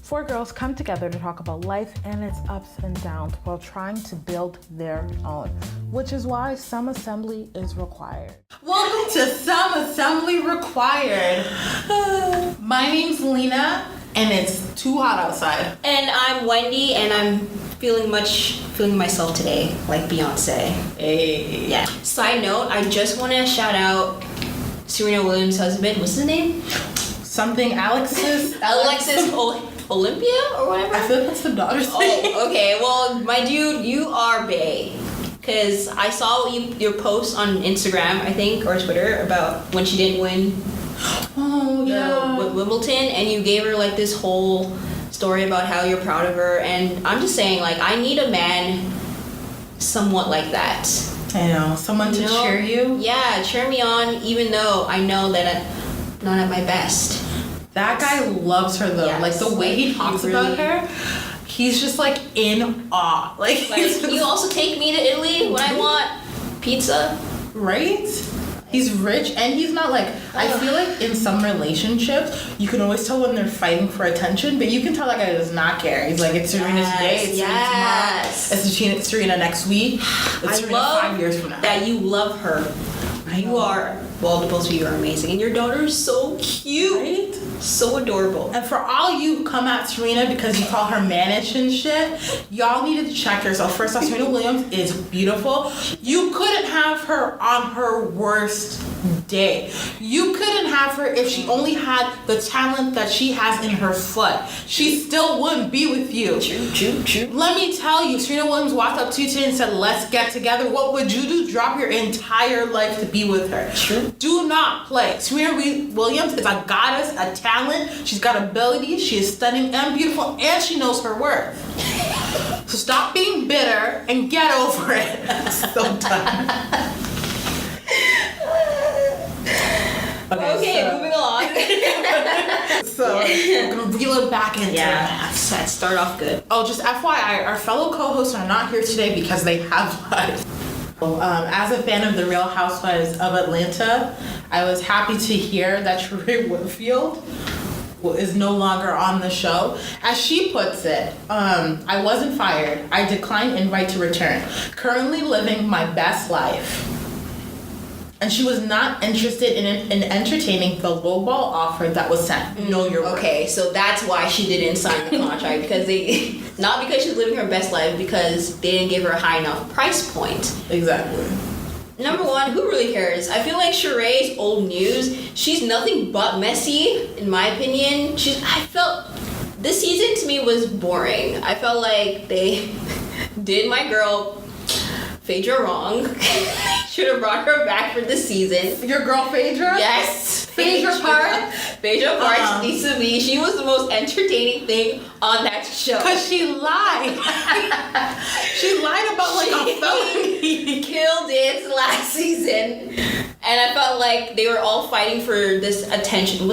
Four girls come together to talk about life and its ups and downs while trying to build their own, which is why some assembly is required. Welcome to Some Assembly Required. My name's Lena, and it's too hot outside. And I'm Wendy, and I'm feeling myself today, like Beyonce. Hey. Yeah. Side note, I just want to shout out Serena Williams' husband. What's his name? Something Alexis Olympia or whatever? I feel like that's the daughter's name. Oh, okay. Well, my dude, you are bae. Because I saw your post on Instagram, I think, or Twitter, about when she didn't win Wimbledon, and you gave her like this whole story about how you're proud of her, and I'm just saying, like, I need a man somewhat like that. I know, someone to cheer you. Yeah, cheer me on, even though I know that I'm not at my best. That guy loves her though. Yes. Like the way he talks about her, he's just like in awe. Like can you also take me to Italy when I want pizza? Right? He's rich and he's not like, I feel like in some relationships, you can always tell when they're fighting for attention, but you can tell that guy does not care. He's like, it's Serena's day, it's Serena tomorrow, it's Serena next week, it's Serena 5 years from now. That you love her. You are, well, the both of you are amazing, and your daughter is so cute. Right? So adorable. And for all you who come at Serena because you call her mannish and shit, y'all needed to check yourself. First off, Serena Williams is beautiful. You couldn't have her on her worst day. You couldn't have her if she only had the talent that she has in her foot. She still wouldn't be with you. True. Let me tell you, Serena Williams walked up to you today and said, let's get together. What would you do? Drop your entire life to be with her. True. Do not play. Serena Williams is a goddess, a talent. She's got ability. She is stunning and beautiful, and she knows her worth. So stop being bitter and get over it. I'm so done. Okay, moving on. So we're gonna reel it back into let's start off good. Oh, just FYI, our fellow co-hosts are not here today because they have lives. As a fan of the Real Housewives of Atlanta, I was happy to hear that Sheree Whitfield is no longer on the show. As she puts it, I wasn't fired. I declined invite to return. Currently living my best life. And she was not interested in entertaining the lowball offer that was sent. Know your worth. Okay, so that's why she didn't sign the contract, because not because she's living her best life, because they didn't give her a high enough price point. Exactly. Number one, who really cares? I feel like Sheree's old news. She's nothing but messy, in my opinion. I felt this season to me was boring. I felt like they did my girl Phaedra wrong. Should have brought her back for this season. Your girl Phaedra? Yes. Phaedra Park? Phaedra Park needs to be. She was the most entertaining thing on that show. Because she lied. She lied about like a felony. Killed it last season. And I felt like they were all fighting for this attention.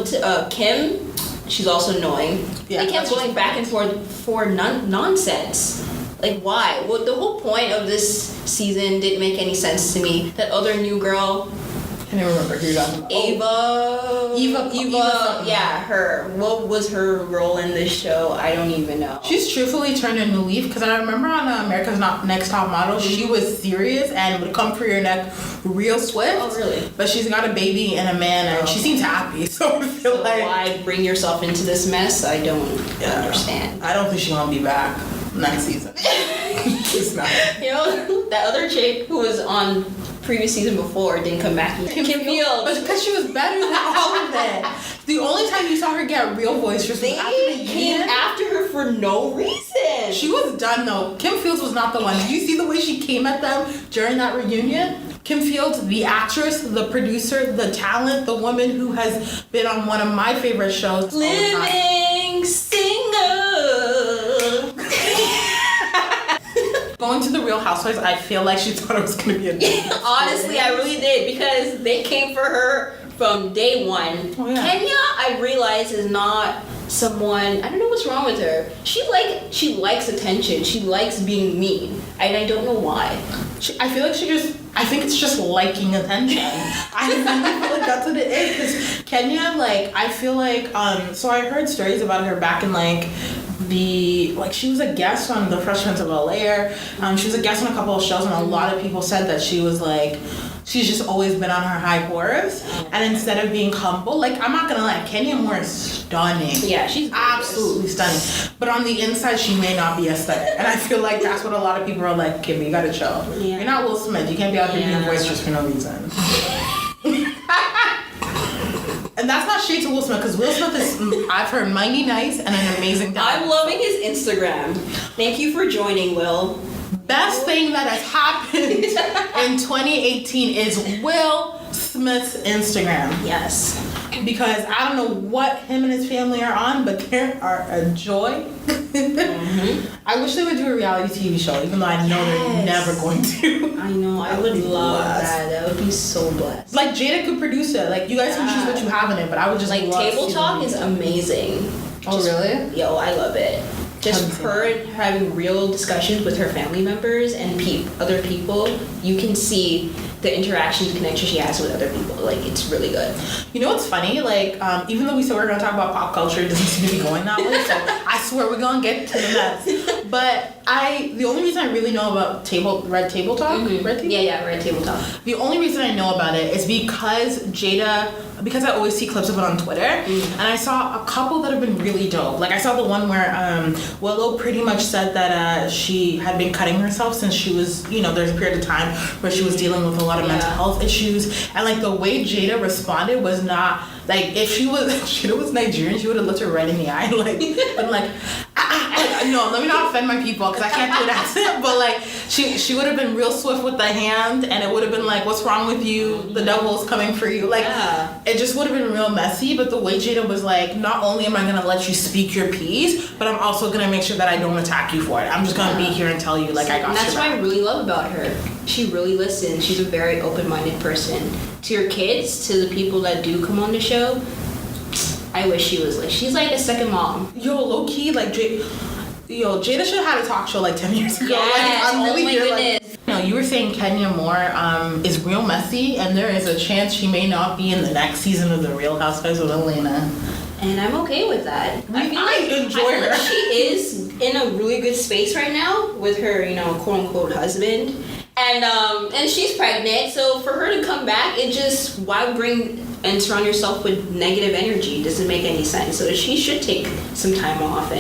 Kim? She's also annoying. Yeah, they kept going back and forth for nonsense. Like, why? Well, the whole point of this season didn't make any sense to me. That other new girl, I can't remember who you're talking about. Eva. Yeah, her. What was her role in this show? I don't even know. She's truthfully turned a new leaf, because I remember on America's Next Top Model, she was serious and would come for your neck real swift. Oh, really? But she's got a baby and a man, and she seems happy. So I feel like, why bring yourself into this mess? I don't understand. I don't think she's gonna be back next season. It's not. You know, that other chick who was on previous season before didn't come back. Kim Fields. But because she was better than all of that. The only time you saw her get real voice was they came after her for no reason. She was done though. Kim Fields was not the one. Did you see the way she came at them during that reunion? Kim Fields, the actress, the producer, the talent, the woman who has been on one of my favorite shows. Living Single. Going to the Real Housewives, I feel like she thought it was going to be a Honestly, I really did, because they came for her from day one. Oh, yeah. Kenya, I realize, is not someone, I don't know what's wrong with her. She likes attention. She likes being mean. And I don't know why. I feel like I think it's just liking attention. I really feel like that's what it is. Because Kenya, like, I feel like, so I heard stories about her back in, like, she was a guest on The Fresh Prince of Bel-Air. She was a guest on a couple of shows, and a lot of people said that she was like, she's just always been on her high horse. And instead of being humble, like, I'm not gonna lie, Kenya Moore is stunning. Yeah, she's absolutely stunning. But on the inside, she may not be aesthetic. And I feel like that's what a lot of people are like, Kim, you gotta chill. Yeah. You're not Will Smith. You can't be out here being boisterous for no reason. And that's not shade to Will Smith, because Will Smith is, I've heard, mighty nice and an amazing guy. I'm loving his Instagram. Thank you for joining, Will. Best thing that has happened in 2018 is Will Smith's Instagram. Yes. Because I don't know what him and his family are on, but they are a joy. I wish they would do a reality TV show, even though I know they're never going to. I know, I would love that. That would be so blessed. Like, Jada could produce it. Like, you guys can choose what you have in it, but I would just like, love Table Talk is amazing. Oh, really? Yo, I love it. Just her having real discussions with her family members and other people, you can see the interactions, connection she has with other people. Like, it's really good. You know what's funny? Like, even though we said we're going to talk about pop culture, it doesn't seem to be going that way. So I swear we're going to get to the mess. But the only reason I really know about Red Table Talk, Red Table? Yeah, Red Table Talk. The only reason I know about it is because I always see clips of it on Twitter, and I saw a couple that have been really dope. Like, I saw the one where Willow pretty much said that she had been cutting herself since she was, there's a period of time where she was dealing with a lot of mental health issues, and like the way Jada responded was not like, if Jada was Nigerian, she would have looked her right in the eye, like, and like, no, let me not offend my people because I can't do an accent, but like she would have been real swift with the hand, and it would have been like, what's wrong with you? The devil's coming for you. Like, it just would have been real messy. But the way Jada was like, not only am I gonna let you speak your piece, but I'm also gonna make sure that I don't attack you for it. I'm just gonna be here and tell you, like, I got you. And that's what I really love about her. She really listens. She's a very open-minded person. To your kids, to the people that do come on the show, I wish she was like, she's like a second mom. Yo, low key, like, Jada should have had a talk show like 10 years ago. Yes, like, I'm really oh my goodness. Like, you were saying Kenya Moore is real messy, and there is a chance she may not be in the next season of The Real Housewives of Atlanta. And I'm okay with that. I feel like she is in a really good space right now with her, quote unquote husband. And she's pregnant, so for her to come back, why bring and surround yourself with negative energy? Doesn't make any sense. So she should take some time off.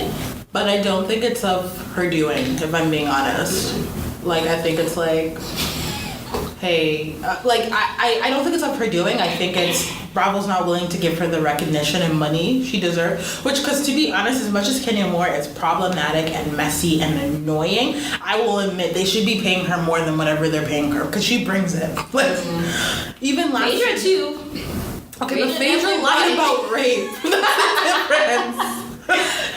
But I don't think it's of her doing, if I'm being honest. Like, I think it's like, hey, I don't think it's of her doing. I think it's Bravo's not willing to give her the recognition and money she deserves. Because to be honest, as much as Kenya Moore is problematic and messy and annoying, I will admit they should be paying her more than whatever they're paying her, because she brings it. Like, even last Phaedra too. Okay, but Phaedra lied about rape. That's the difference.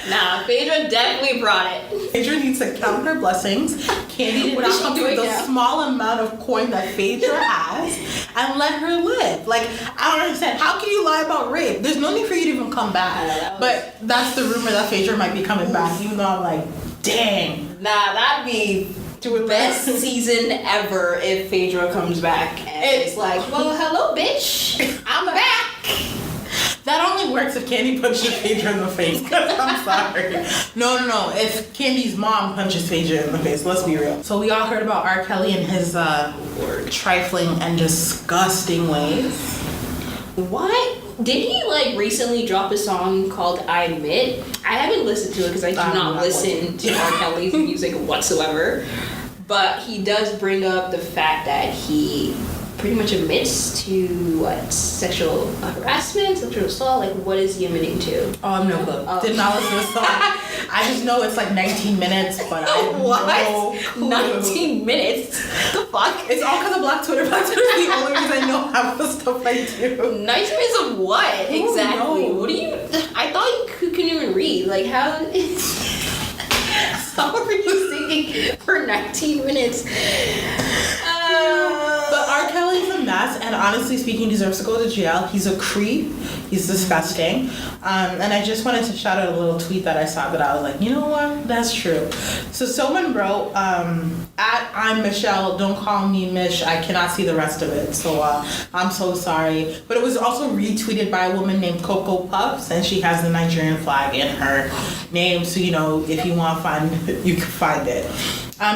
Nah, Phaedra definitely brought it. Phaedra needs to count her blessings. Kandi did not come with the small amount of coin that Phaedra has, and let her live. Like, I don't understand. How can you lie about rape? There's no need for you to even come back. But that's the rumor that Phaedra might be coming back, even though I'm like, dang. Nah, that'd be the best season ever if Phaedra comes back. And it's like, well, hello, bitch. I'm back. That only works if Kandi punches Phaedra in the face. I'm sorry. No. If Candy's mom punches Phaedra in the face, let's be real. So we all heard about R. Kelly and his trifling and disgusting ways. What? Did he recently drop a song called I Admit? I haven't listened to it because I do not listen to R. Kelly's music whatsoever. But he does bring up the fact that he pretty much admits to sexual harassment, sexual assault. Like, what is he admitting to? Oh, I'm no clue. Did not listen to the song. I just know it's like 19 minutes, but I have no clue. 19 minutes? The fuck? It's all because of Black Twitter. Black Twitter is the only reason I know half the stuff I do. 19 minutes of what? Exactly. What do you? I thought you couldn't even read. Like, how? How are you singing for 19 minutes? But R. Kelly's a mess, and honestly speaking, deserves to go to jail. He's a creep. He's disgusting. And I just wanted to shout out a little tweet that I saw that I was like, you know what? That's true. So someone wrote, at I'm Michelle, don't call me Mish. I cannot see the rest of it. So I'm so sorry. But it was also retweeted by a woman named Coco Puffs, and she has the Nigerian flag in her name. So, you know, if you want to find it, you can find it.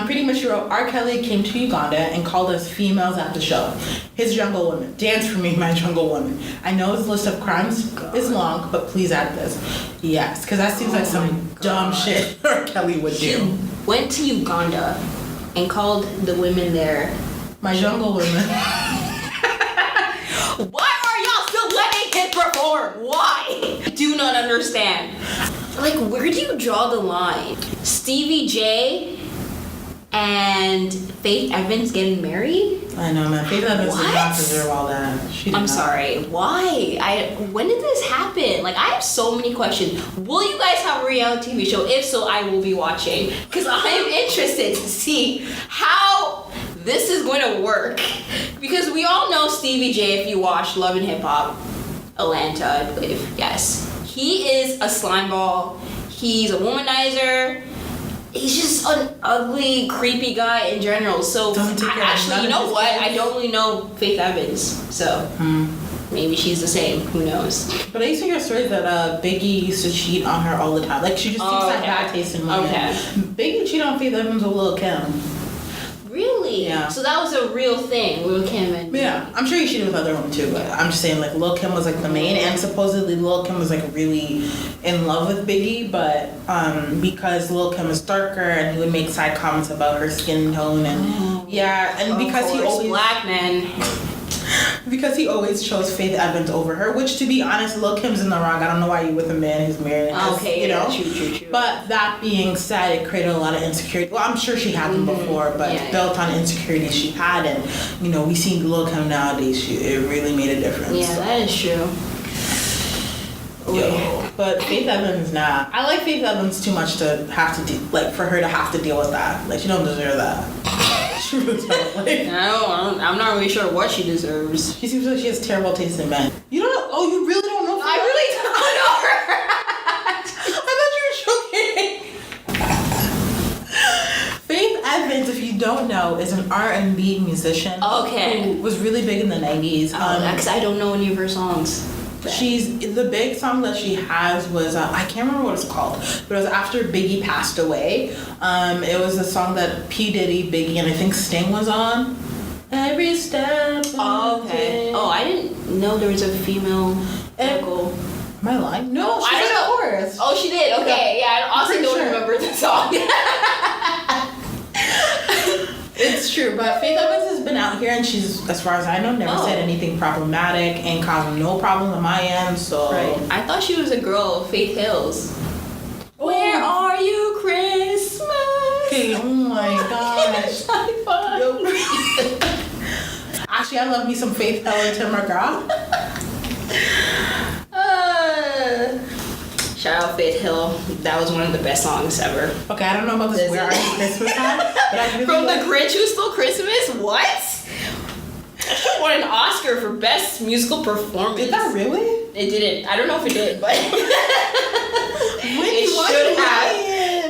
Pretty much she wrote, R. Kelly came to Uganda and called us females at the show. His jungle woman. Dance for me, my jungle woman. I know his list of crimes is long, but please add this. Yes, because that seems like some dumb shit R. Kelly would do. He went to Uganda and called the women there My jungle woman. Why are y'all still letting him perform? Why? I do not understand. Like, where do you draw the line? Stevie J and Faith Evans getting married? I know, man. Faith Evans did not What? deserve all that. She did I'm not. sorry. Why? When did this happen? Like, I have so many questions. Will you guys have a reality TV show? If so, I will be watching. Because I am interested to see how this is going to work. Because we all know Stevie J, if you watch Love and Hip Hop, Atlanta, I believe. Yes. He is a slimeball. He's a womanizer. He's just an ugly, creepy guy in general. So, Doesn't take care of actually, none you of know his what? kids. I don't really know Faith Evans. So, maybe she's the same. Who knows? But I used to hear stories that Biggie used to cheat on her all the time. Like, she just seems like bad taste in women. Okay. Biggie cheated on Faith Evans with Lil' Kim. Really? Yeah. So that was a real thing, Lil' Kim and... Yeah, I'm sure he cheated with other women too, but I'm just saying, like, Lil' Kim was, like, the main, and supposedly Lil' Kim was, like, really in love with Biggie, but because Lil' Kim is darker, and he would make side comments about her skin tone, and because he always... black men. Because he always chose Faith Evans over her, which, to be honest, Lil' Kim's in the wrong. I don't know why you with a man who's married. Okay, you know? True. But that being said, it created a lot of insecurity. Well, I'm sure she had them before, but built on insecurities she had. And, you know, we see Lil' Kim nowadays. It really made a difference. Yeah, that is true. Yo. But Faith Evans, nah. I like Faith Evans too much to have to for her to have to deal with that. Like, she don't deserve that. She really don't. Like, I'm not really sure what she deserves. she seems like she has terrible taste in men. You don't know? Oh, you really don't know? I really don't know her. I thought you were joking. Faith Evans, if you don't know, is an R&B musician. Okay. Who was really big in the 90s. Because I don't know any of her songs. The big song that she has was I can't remember what it's called, but it was after Biggie passed away. It was a song that P. Diddy, Biggie, and I think Sting was on. Every step. Oh, okay. Oh, I didn't know there was a female vocal. Am I lying? No, she I did don't a know. chorus. Oh, she did. Okay, yeah. I also pretty don't sure. remember the song. It's true, but Faith Evans has been out here, and she's, as far as I know, never said anything problematic and caused no problem on my end. So Right. I thought she was a girl of Faith Hills. Where are you, Christmas? Okay, oh my gosh. Actually, I love me some Faith Hill and Tim McGraw. Shout out Faith Hill. That was one of the best songs ever. Okay, I don't know about this Where Are You Christmas song, but I really From like The Grinch Who Stole Christmas? What? She won an Oscar for Best Musical Performance. Did that really? It didn't. I don't know if it did, but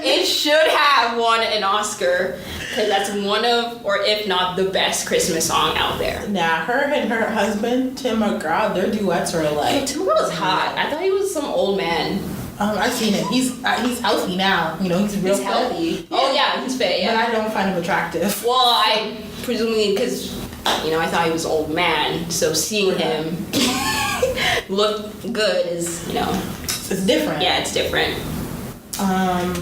it should have won an Oscar because that's one of, or if not the best Christmas song out there. Nah, her and her husband Tim McGraw, their duets are like. Tim was hot. I thought he was some old man. I've seen him. He's healthy now. You know, he's real He's fit. healthy. Oh yeah, he's fit. Yeah. But I don't find him attractive. Well, I presumably because I thought he was an old man, so seeing him look good is It's different. yeah, it's different.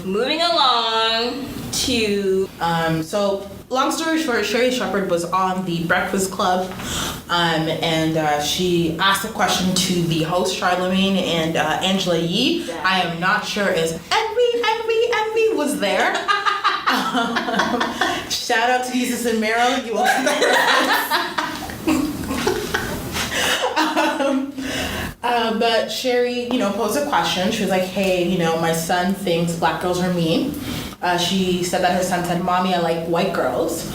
Moving along to So, long story short, Sherry Shepherd was on the Breakfast Club, and she asked a question to the host, Charlemagne, and Angela Yee. Yeah. I am not sure is Envy was there. Shout out to Jesus and Mero. You will get that reference. But Sherry, posed a question. She was like, hey, my son thinks black girls are mean. She said that her son said, Mommy, I like white girls.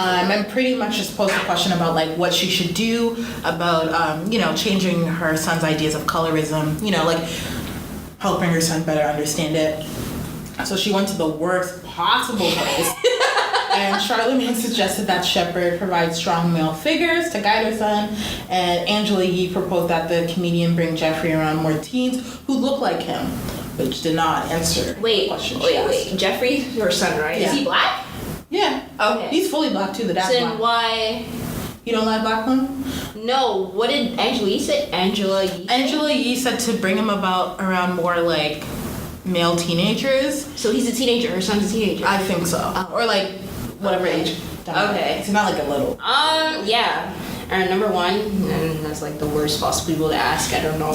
And pretty much just posed a question about like what she should do about changing her son's ideas of colorism, like helping her son better understand it. So she went to the worst possible place. And Charlemagne suggested that Shepard provide strong male figures to guide her son, and Angela Yee proposed that the comedian bring Jeffrey around more teens who look like him, which did not answer the question she asked. Wait. Jeffrey's her son, right? Yeah. Is he black? Yeah. Okay. He's fully black too. The dad's So then black. why? You don't like black women? No. What did Angela Yee say? Angela Yee said to bring him around more like male teenagers. So he's a teenager. Her son's a teenager. I think so. Or like whatever age. Okay. He's not like a little. Yeah. And number one, and that's like the worst possible people to ask. I don't know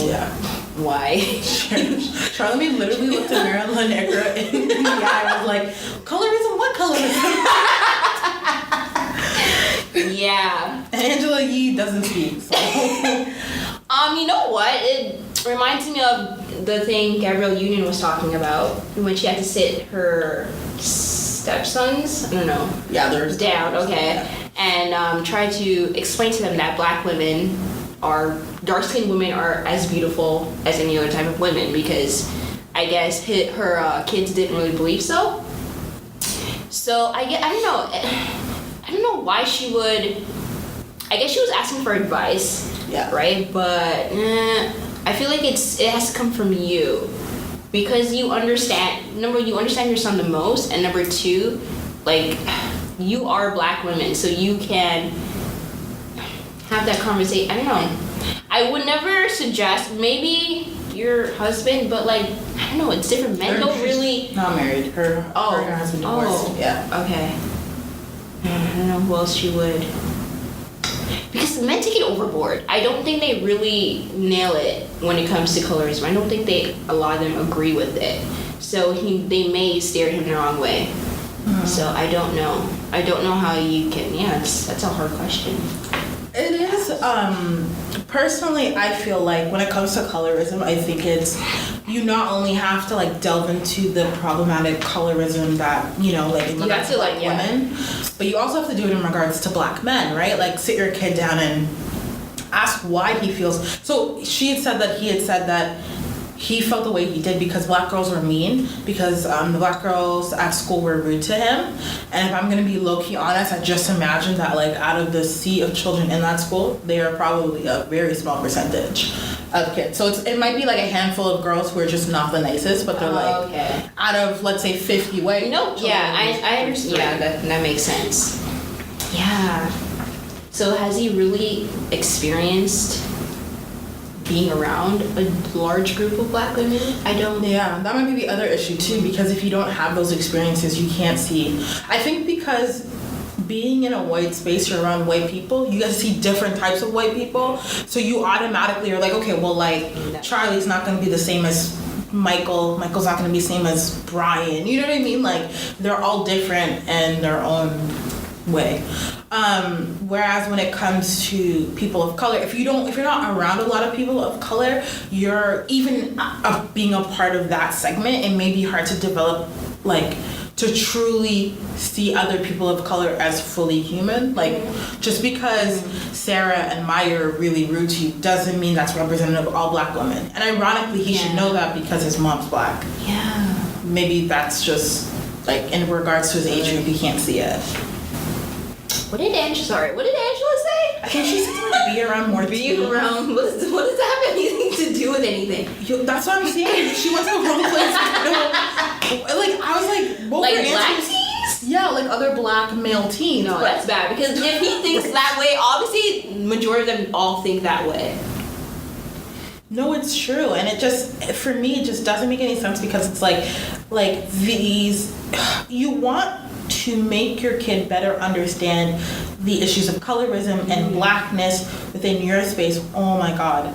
why. Charlemagne literally looked at Marilyn Negra in the eye and was like, colorism? What colorism? Yeah. And Angela Yee doesn't speak, so. You know what? It reminds me of the thing Gabrielle Union was talking about when she had to sit her stepsons, I don't know. Yeah, there's down, okay. Yeah. And try to explain to them that black women dark-skinned women are as beautiful as any other type of women, because I guess her kids didn't really believe so. So I don't know why she would. I guess she was asking for advice. Yeah. Right, but I feel like it has to come from you, because you understand. Number one, you understand your son the most, and number two, like, you are black women, so you can have that conversation. I don't know. I would never suggest maybe your husband, but like, I don't know, it's different. Men don't really. Not married. Her and her husband divorced. Oh. Yeah. Okay. I don't know who else she would. Because men take it overboard. I don't think they really nail it when it comes to colorism. I don't think a lot of them agree with it. So they may steer him the wrong way. Mm-hmm. So I don't know. I don't know how you can. Yeah, that's a hard question. It is. Personally, I feel like when it comes to colorism, I think it's, you not only have to like delve into the problematic colorism that, like in regards to like women, but you also have to do it in regards to black men, right? Like sit your kid down and ask why he feels. So she had said that he felt the way he did because black girls were mean, because the black girls at school were rude to him. And if I'm going to be low-key honest, I just imagine that like out of the sea of children in that school, they are probably a very small percentage of kids. So it might be like a handful of girls who are just not the nicest, but they're out of, let's say, 50 white children. Yeah, I understand. Yeah, that makes sense. Yeah. So has he really experienced being around a large group of black women? Yeah, that might be the other issue too, because if you don't have those experiences, you can't see. I think because being in a white space, you're around white people, you get to see different types of white people, so you automatically are like, okay, well, like, Charlie's not going to be the same as Michael's not going to be the same as Brian, you know what I mean? Like, they're all different in their own way. Whereas when it comes to people of color, if you're not around a lot of people of color, you're even being a part of that segment, it may be hard to develop, like, to truly see other people of color as fully human. Like, just because Sarah and Maya are really rude to you doesn't mean that's representative of all black women. And ironically, he should know that because his mom's black. Yeah. Maybe that's just, like, in regards to his age group, he can't see it. What did Angela say? I think she said to be around more Be around. What does that have anything to do with anything? That's what I'm saying. She went to the wrong place. Like, I was like, what like were black answers? teens? Yeah, like other black male teens. No, that's bad, because if he thinks that way, obviously majority of them all think that way. No, it's true, and it just, for me, it just doesn't make any sense, because it's like these, you want to make your kid better understand the issues of colorism and blackness within your space. Oh my God.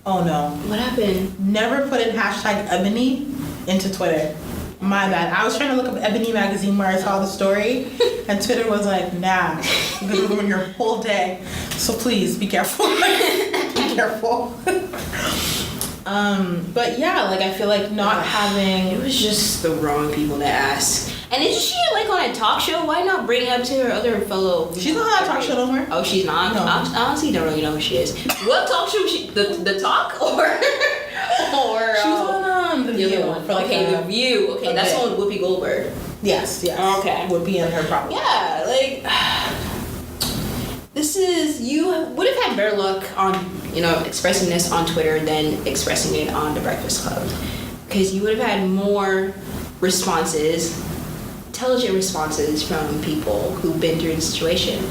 Oh no. What happened? Never put in hashtag Ebony into Twitter. My bad. I was trying to look up Ebony magazine where I saw the story, and Twitter was like, nah, you're gonna ruin your whole day. So please be careful. Be careful. But yeah, like, I feel like not having. It was just the wrong people to ask. And isn't she like on a talk show? Why not bring it up to her other fellow? She's not on a talk show no more. Oh, she's not? No. I honestly don't really know who she is. What talk show? The talk or She was on The the View. other one? For like Okay, a- The View. Okay, that's the one with Whoopi Goldberg. Yes. Okay. Whoopi and her problem. Yeah, like you would have had better luck on expressing this on Twitter than expressing it on The Breakfast Club, because you would have had more responses, intelligent responses from people who've been through the situation.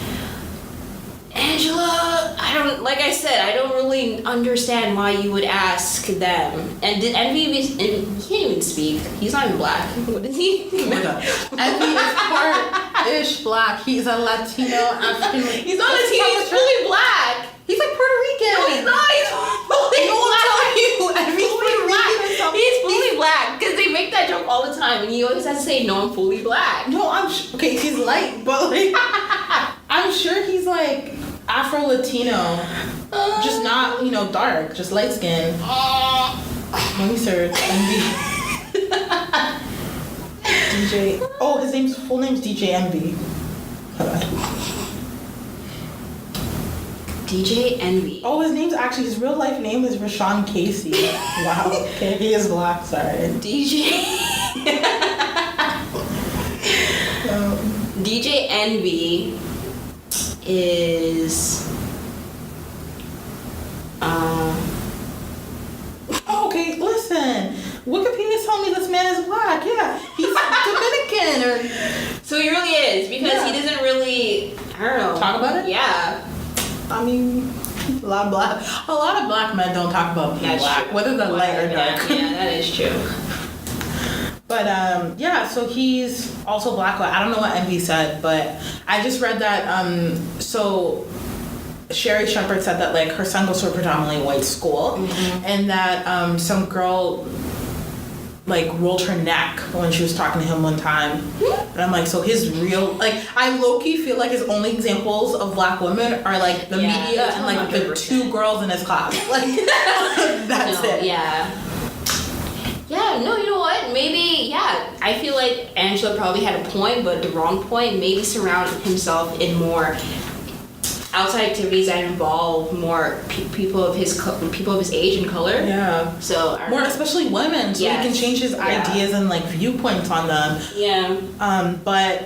Angela, I don't really understand why you would ask them. And did Envy he can't even speak. He's not even black. What is he? Oh my god. Envy is part-ish black. He's a Latino African. He's not Latino, he's fully black. He's like Puerto Rican. No, he's not. He's fully black. Envy's Fully Puerto black. Rican or something. He's fully black because they make that joke all the time, and he always has to say, "No, I'm fully black." No, okay, he's light, but like, I'm sure he's like Afro-Latino. Just not, dark, just light skin. Let me search. Envy. DJ. Oh, his full name's DJ Envy. Hold on. DJ Envy. Oh, his real life name is Rashawn Casey. Wow. Okay, he is black, sorry. DJ. DJ Envy is. Oh, okay, listen. Wikipedia's telling me this man is black. Yeah, he's Dominican or. So he really is, because Yeah. he doesn't really, I don't know. Talk about it? Yeah. I mean, a lot of black men don't talk about being That's black, true. whether they're light or dark. Yeah, that is true. But yeah, so he's also black. I don't know what Envy said, but I just read that. So Sherry Shepherd said that like her son goes to a predominantly white school, and that some girl like rolled her neck when she was talking to him one time. And I'm like, so his real, like, I low-key feel like his only examples of black women are like the media and like the 100%. 2 girls in his class. Like, that's it. Yeah. Yeah, no, you know what? Maybe, yeah. I feel like Angela probably had a point, but the wrong point. Maybe surround himself in more outside activities that involve more people of his age and color. Yeah. So More, especially women, so he can change his ideas and like viewpoints on them. Yeah. But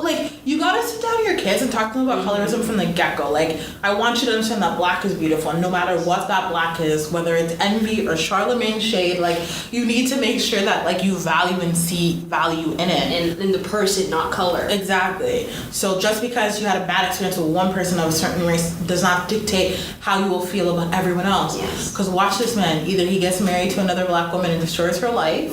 like, you gotta sit down with your kids and talk to them about colorism from the get-go. Like, I want you to understand that black is beautiful, and no matter what that black is, whether it's Envy or Charlemagne shade, like, you need to make sure that like you value and see value in it. And in the person, not color. Exactly. So just because you had a bad experience with one person of a certain race does not dictate how you will feel about everyone else. Yes. Because watch this man. Either he gets married to another black woman and destroys her life,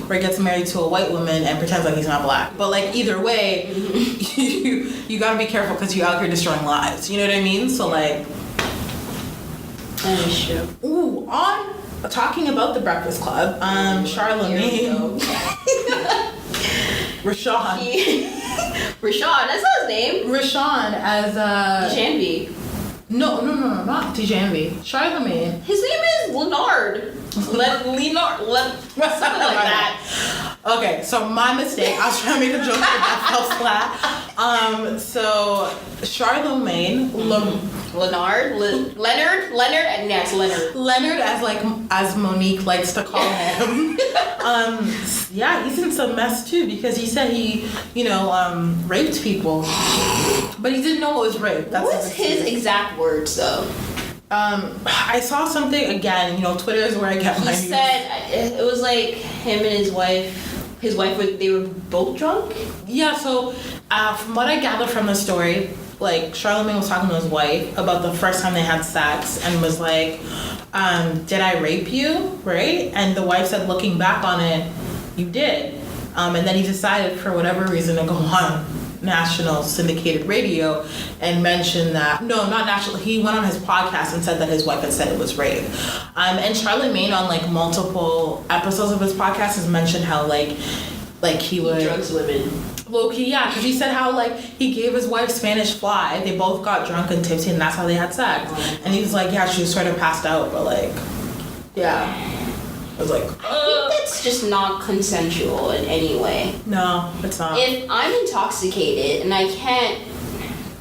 or he gets married to a white woman and pretends like he's not black. But like either way, you gotta be careful because you're out here destroying lives. You know what I mean? So like, That is true. ooh, on talking about the Breakfast Club, Charlemagne, Rashawn. Rashawn, that's not his name. Rashawn as Envy. No, not DJ Envy. Charlemagne. His name is Leonard. Something like that. Okay, so my mistake. I was trying to make a joke, but that fell flat. So Charlemagne, Leonard, and yes, Leonard. Leonard, as Monique likes to call him. Yeah, he's in some mess too because he said he, raped people, but he didn't know it was rape. What was his exact words though? I saw something again. Twitter is where I get my news. He said it was like him and his wife. His wife they were both drunk. Yeah. So from what I gather from the story, like Charlemagne was talking to his wife about the first time they had sex and was like, "Did I rape you?" Right? And the wife said, looking back on it, "You did." And then he decided for whatever reason to go on national syndicated radio and mention that not national, he went on his podcast and said that his wife had said it was rape. And Charlemagne on like multiple episodes of his podcast has mentioned how like he would drugs women. low-key, yeah, because he said how like he gave his wife Spanish fly, they both got drunk and tipsy and that's how they had sex. And he was like, yeah, she was sort of passed out, but like, yeah. was like, I think that's just not consensual in any way. no, it's not. If I'm intoxicated and I can't,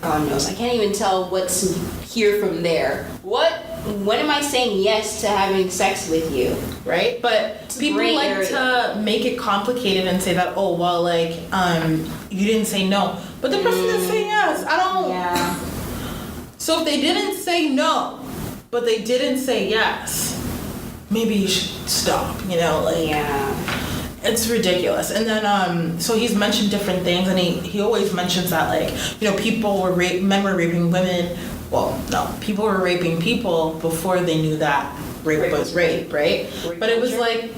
God knows, I can't even tell what's here from there. When am I saying yes to having sex with you? Right? But people gray like area. to make it complicated and say that, oh, well, like, you didn't say no. But the person didn't say yes. I don't. Yeah. So if they didn't say no, but they didn't say yes, maybe you should stop, like. Yeah. It's ridiculous. And then, so he's mentioned different things, and he always mentions that, like, men were raping women. Well, no, people were raping people before they knew that rape was rape, right? But it was like,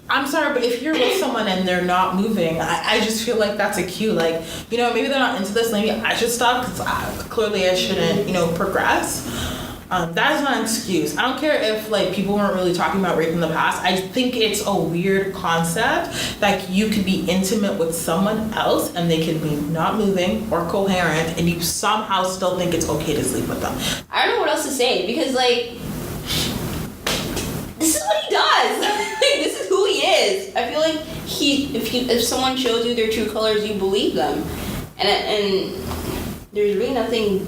I'm sorry, but if you're with someone and they're not moving, I just feel like that's a cue. Like, maybe they're not into this. Maybe I should stop because clearly I shouldn't, progress. That is not an excuse. I don't care if like people weren't really talking about rape in the past. I think it's a weird concept that you could be intimate with someone else and they could be not moving or coherent and you somehow still think it's okay to sleep with them. I don't know what else to say because like this is what he does. This is who he is. I feel like if someone shows you their true colors, you believe them, and there's really nothing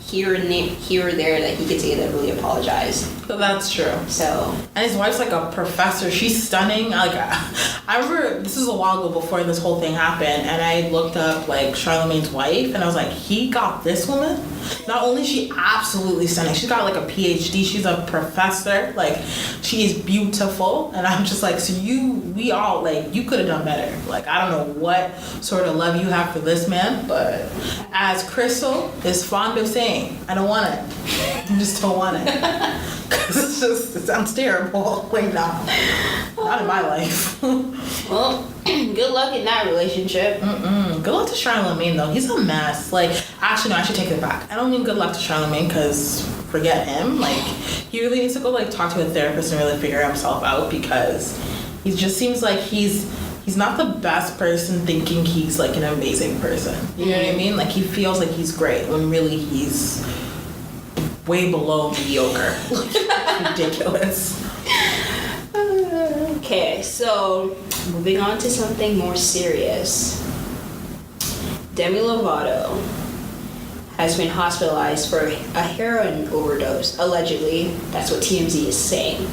here or there that he could say that really apologized. So that's true. So. And his wife's like a professor. She's stunning. Like, I remember this was a while ago before this whole thing happened, and I looked up like Charlamagne's wife, and I was like, he got this woman. Not only is she absolutely stunning, she's got like a PhD. She's a professor. Like, she is beautiful, and I'm just like, so we all like, you could have done better. Like, I don't know what sort of love you have for this man, but as Crystal is fond of saying, I don't want it. I just don't want it. Because it sounds terrible. Like, no, not in my life. Well, good luck in that relationship. Good luck to Charlamagne, though. He's a mess. Like, actually, no, I should take it back. I don't mean good luck to Charlamagne because forget him. Like, he really needs to go, like, talk to a therapist and really figure himself out because he just seems like he's not the best person thinking he's, like, an amazing person. You know what I mean? Like, he feels like he's great when really he's way below mediocre. Ridiculous. Okay, so moving on to something more serious. Demi Lovato has been hospitalized for a heroin overdose, allegedly. That's what TMZ is saying.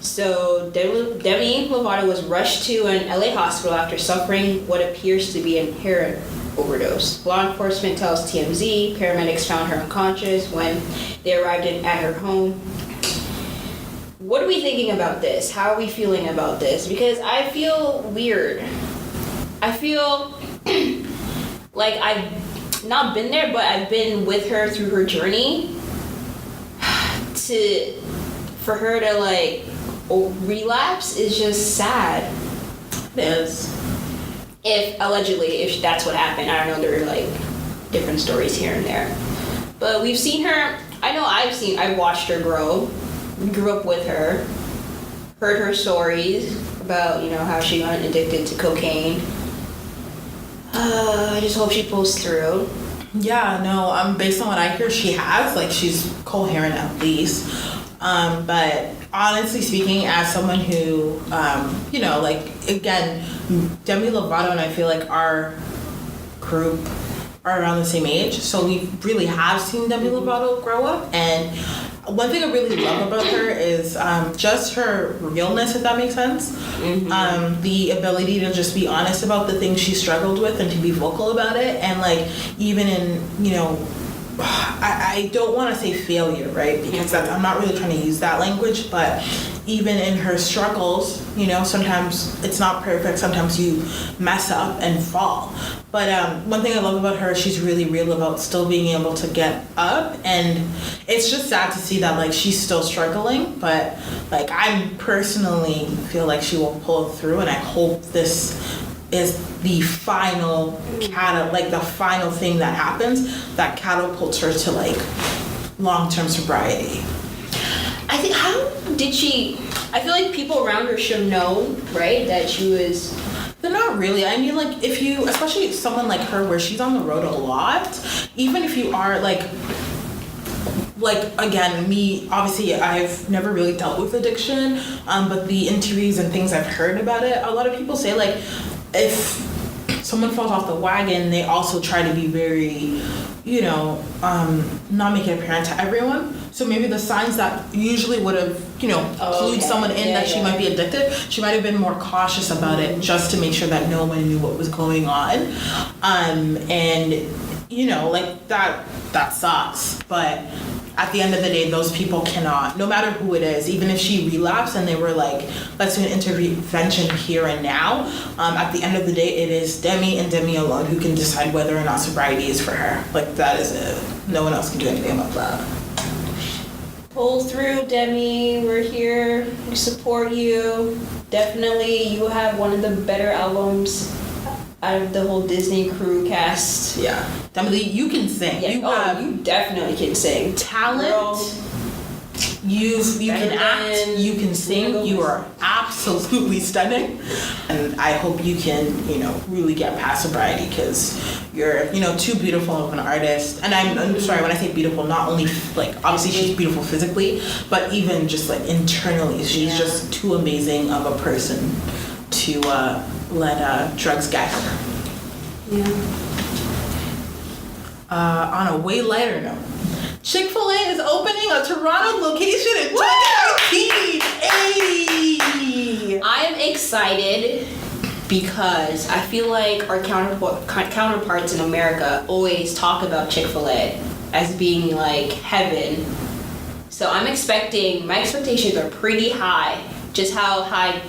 So Demi Lovato was rushed to an LA hospital after suffering what appears to be a heroin overdose. Law enforcement tells TMZ paramedics found her unconscious when they arrived at her home. What are we thinking about this? How are we feeling about this? Because I feel weird. I feel like I've not been there, but I've been with her through her journey. For her to like relapse is just sad. It is. If that's what happened. I don't know, there are like different stories here and there. But we've seen her, I've watched her grow. We grew up with her. Heard her stories about, how she got addicted to cocaine. I just hope she pulls through. Yeah, no, based on what I hear, she has, like, she's coherent at least. But honestly speaking, as someone who, like, again, Demi Lovato and I feel like our group are around the same age, so we really have seen Demi Lovato grow up, and one thing I really love about her is just her realness, if that makes sense. Mm-hmm. The ability to just be honest about the things she struggled with and to be vocal about it, and like even in, I don't want to say failure, right? Because I'm not really trying to use that language, but even in her struggles, sometimes it's not perfect. Sometimes you mess up and fall. But one thing I love about her, she's really real about still being able to get up. And it's just sad to see that, like, she's still struggling. But, like, I personally feel like she will pull through. And I hope this is the final the final thing that happens that catapults her to like long-term sobriety. I think I feel like people around her should know, right, that she was. They're not really. I mean, like, if you, especially someone like her where she's on the road a lot, even if you are like like, again, me, obviously, I've never really dealt with addiction, but the interviews and things I've heard about it, a lot of people say, like, if someone falls off the wagon, they also try to be very, you know, not make it apparent to everyone. So maybe the signs that usually would have, you know, clued someone in that she might be addicted, she might have been more cautious about it just to make sure that no one knew what was going on. And, you know, like, that sucks. But at the end of the day, those people cannot, no matter who it is, even if she relapsed and they were like, let's do an intervention here and now, at the end of the day, it is Demi and Demi alone who can decide whether or not sobriety is for her. Like, that is it. No one else can do anything about that. Pull through, Demi. We're here. We support you. Definitely, you have one of the better albums out of the whole Disney crew cast. Yeah. Demi, you can sing. Yeah. You definitely can sing. Talent. Girl. You can act, you can sing, you are absolutely stunning, and I hope you can, you know, really get past sobriety, because you're, you know, too beautiful of an artist. And I'm sorry, when I say beautiful, not only, like, obviously she's beautiful physically, but even just, like, internally, she's just too amazing of a person to let drugs get her. Yeah. On a way lighter note, Chick-fil-A is opening a Toronto location in 2019. Hey! I'm excited because I feel like our counterparts in America always talk about Chick-fil-A as being like heaven. So my expectations are pretty high. Just how high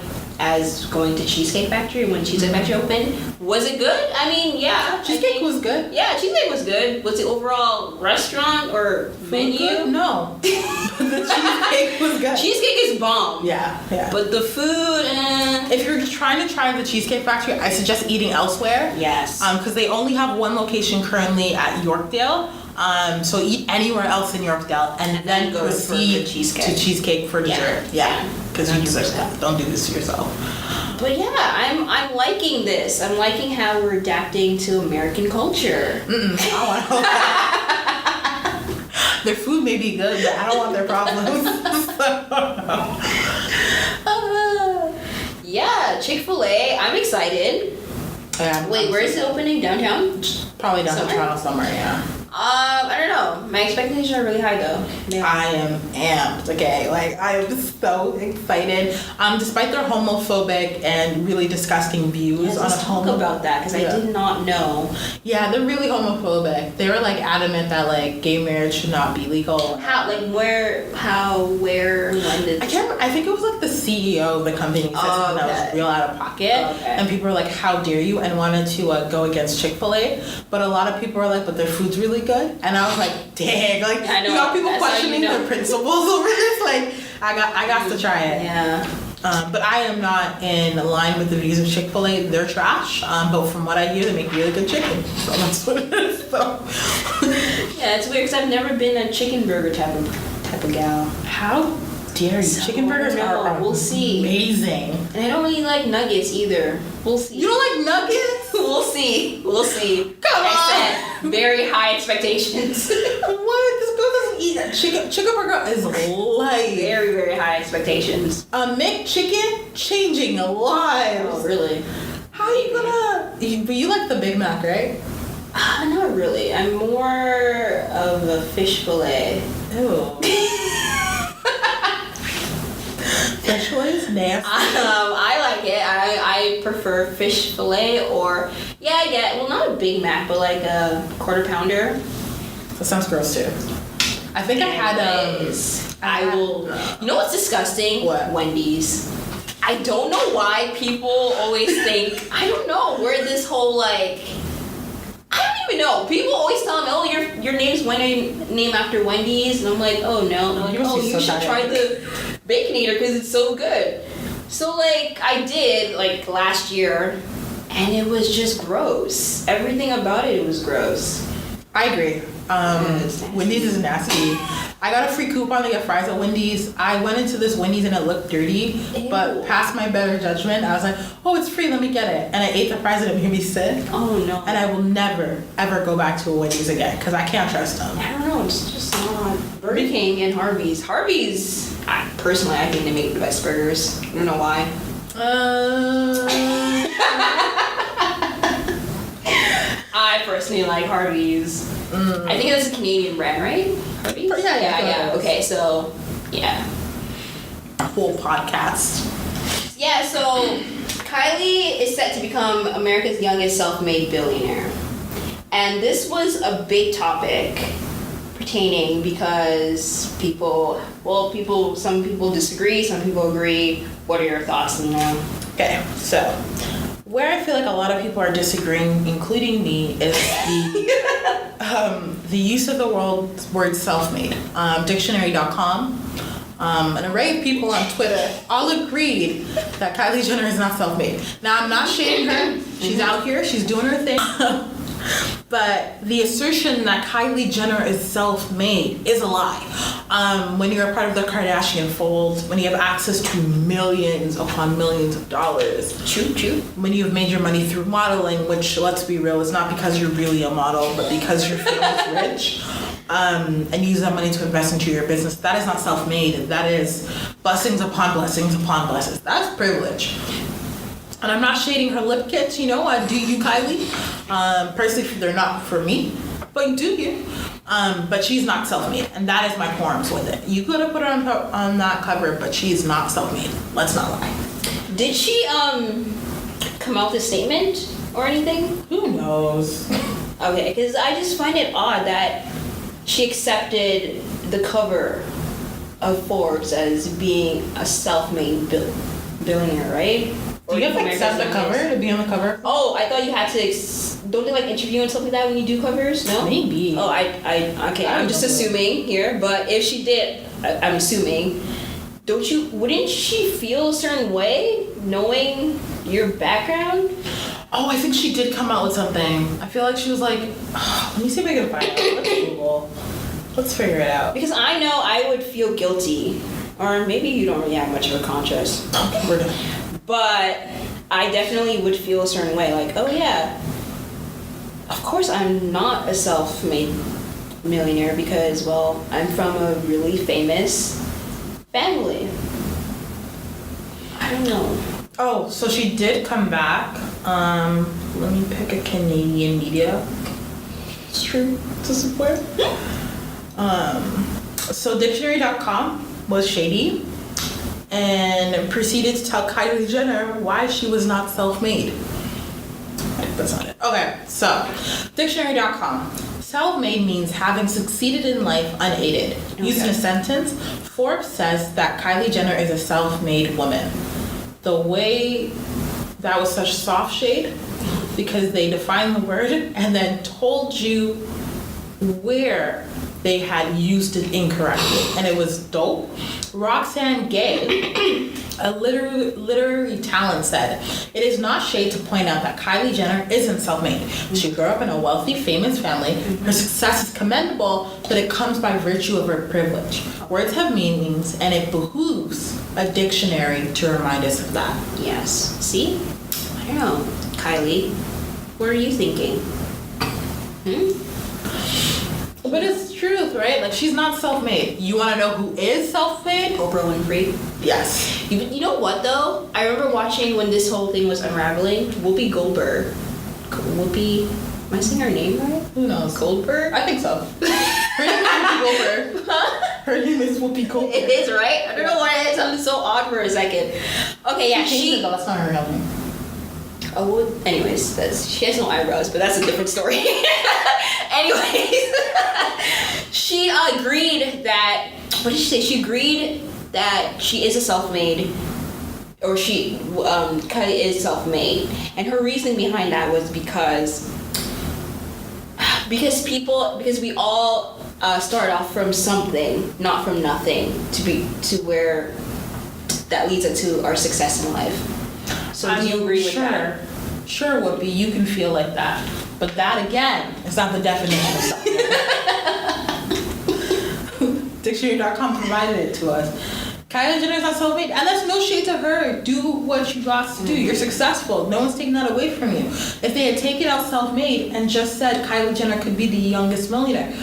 as going to Cheesecake Factory when Cheesecake Factory opened. Was it good? I mean, yeah. Cheesecake was good. Yeah, Cheesecake was good. Was the overall restaurant or menu? Good? No. The cheesecake was good. Cheesecake is bomb. Yeah. But the food, If you're trying to try the Cheesecake Factory, I suggest eating elsewhere. Yes. Because they only have one location currently at Yorkdale. So eat anywhere else in Yorkdale and then go proceed to cheesecake for dessert. Yeah. Because you deserve that. Don't do this to yourself. But yeah, I'm liking this. I'm liking how we're adapting to American culture. I don't want that. Their food may be good, but I don't want their problems. Yeah, Chick-fil-A. I'm excited. Yeah, Wait, where is it opening? Downtown? Probably down in Toronto somewhere, yeah. I don't know. My expectations are really high though. Yeah. I am amped, okay? Like, I am so excited. Despite their homophobic and really disgusting views on a talk about that, because I did not know. Yeah, they're really homophobic. They were, like, adamant that, like, gay marriage should not be legal. How, like, where, when did... I can't remember. I think it was, like, the CEO of the company said something that was real out of pocket. And people were like, how dare you? And wanted to go against Chick-fil-A. But a lot of people were like, but their food's really good. And I was like, dang, like, I know, you got people questioning their principles over this. Like, I got to try it. Yeah. But I am not in line with the views of Chick-fil-A. They're trash. But from what I hear, they make really good chicken. So that's what it is. So. Yeah, it's weird because I've never been a chicken burger type of gal. How dare you? So, chicken burgers are we'll see. Amazing. And I don't really like nuggets either. We'll see. You don't like nuggets? We'll see. Come on. I said, very high expectations. What? This girl doesn't eat that. Chicken burger is light. Very, very high expectations. McChicken changing lives. Oh, really? How are you gonna... But you like the Big Mac, right? Not really. I'm more of a fish fillet. Ew. Fish fillet is nasty. I like it. I prefer fish fillet or not a Big Mac, but like a quarter pounder. That sounds gross too. I think I had You know what's disgusting? What? Wendy's. I don't know why people always think. I don't know where this whole like. I don't even know. People always tell me, "Oh, your name's named after Wendy's," and I'm like, "Oh no!" And they're like, you should try the Baconator because it's so good. So like I did like last year, and it was just gross. Everything about it was gross. I agree. Wendy's is nasty. I got a free coupon to get fries at Wendy's. I went into this Wendy's and it looked dirty, but past my better judgment, I was like, oh, it's free, let me get it. And I ate the fries and it made me sick. Oh no. And I will never, ever go back to a Wendy's again because I can't trust them. I don't know. it's just not. Burger King and Harvey's. Harvey's, personally, I think they make the best burgers. I don't know why. I personally like Harvey's. I think it's a Canadian brand, right? Harvey's? Yeah. Okay, so, yeah. Whole podcast. Yeah, so Kylie is set to become America's youngest self-made billionaire. And this was a big topic pertaining because some people disagree, some people agree. What are your thoughts, Nina? Okay, so where I feel like a lot of people are disagreeing, including me, is the use of the word self-made. Dictionary.com. An array of people on Twitter all agreed that Kylie Jenner is not self-made. Now, I'm not shading her. She's out here. She's doing her thing. But the assertion that Kylie Jenner is self-made is a lie. When you're a part of the Kardashian fold, when you have access to millions upon millions of dollars. True. When you've made your money through modeling, which, let's be real, is not because you're really a model, but because you're famous rich. And use that money to invest into your business. That is not self-made. That is blessings upon blessings upon blessings. That's privilege. And I'm not shading her lip kits, I do you, Kylie. Personally, they're not for me, but do you. But she's not self-made, and that is my quorums with it. You could have put her on that cover, but she's not self-made. Let's not lie. Did she come out with a statement or anything? Who knows? Okay, because I just find it odd that she accepted the cover of Forbes as being a self-made billionaire, right? Do you have to accept the cover to be on the cover? Oh, I thought you had to. Don't they like interview and stuff like that when you do covers? No. Maybe. Oh, okay. I'm just assuming here, but if she did, I'm assuming. Wouldn't she feel a certain way knowing your background? Oh, I think she did come out with something. I feel like she was like, let me see if I can find it. Let's Google. Let's figure it out. Because I know I would feel guilty. Or maybe you don't really have much of a conscience. Okay, we're done. But I definitely would feel a certain way. Like, oh yeah, of course I'm not a self-made millionaire because, well, I'm from a really famous family. I don't know. Oh, so she did come back. Let me pick a Canadian media. It's true to support. So dictionary.com was shady and proceeded to tell Kylie Jenner why she was not self-made. That's not it. Okay, so dictionary.com. Self-made means having succeeded in life unaided. Okay. Used in a sentence, Forbes says that Kylie Jenner is a self-made woman. The way that was such soft shade because they defined the word and then told you where they had used it incorrectly, and it was dope. Roxanne Gay, a literary talent, said, "It is not shade to point out that Kylie Jenner isn't self-made. She grew up in a wealthy, famous family. Her success is commendable, but it comes by virtue of her privilege. Words have meanings, and it behooves a dictionary to remind us of that." Yes. See? I don't know. Kylie, what are you thinking? But it's truth, right? Like, she's not self-made. You want to know who is self-made? Oprah Winfrey. Yes. You know what, though? I remember watching when this whole thing was unraveling. Whoopi Goldberg. Whoopi... Am I saying her name right? Who knows? Goldberg? I think so. Her name is Whoopi Goldberg. Huh? Her name is Whoopi Goldberg. It is, right? I don't know why it sounded so odd for a second. Okay, yeah, she... That's not her real name. Oh, well, anyways, she has no eyebrows, but that's a different story. Anyways, she agreed that, what did she say? She agreed that she is a self-made, or Kylie is self-made. And her reason behind that was because we all start off from something, not from nothing, to where that leads us to our success in life. So do you agree with that? Sure, Whoopi, you can feel like that. But that, again, is not the definition of self-made. Dictionary.com provided it to us. Kylie Jenner's not self-made, and that's no shade to her. Do what you got to do. You're successful. No one's taking that away from you. If they had taken out self-made and just said Kylie Jenner could be the youngest billionaire,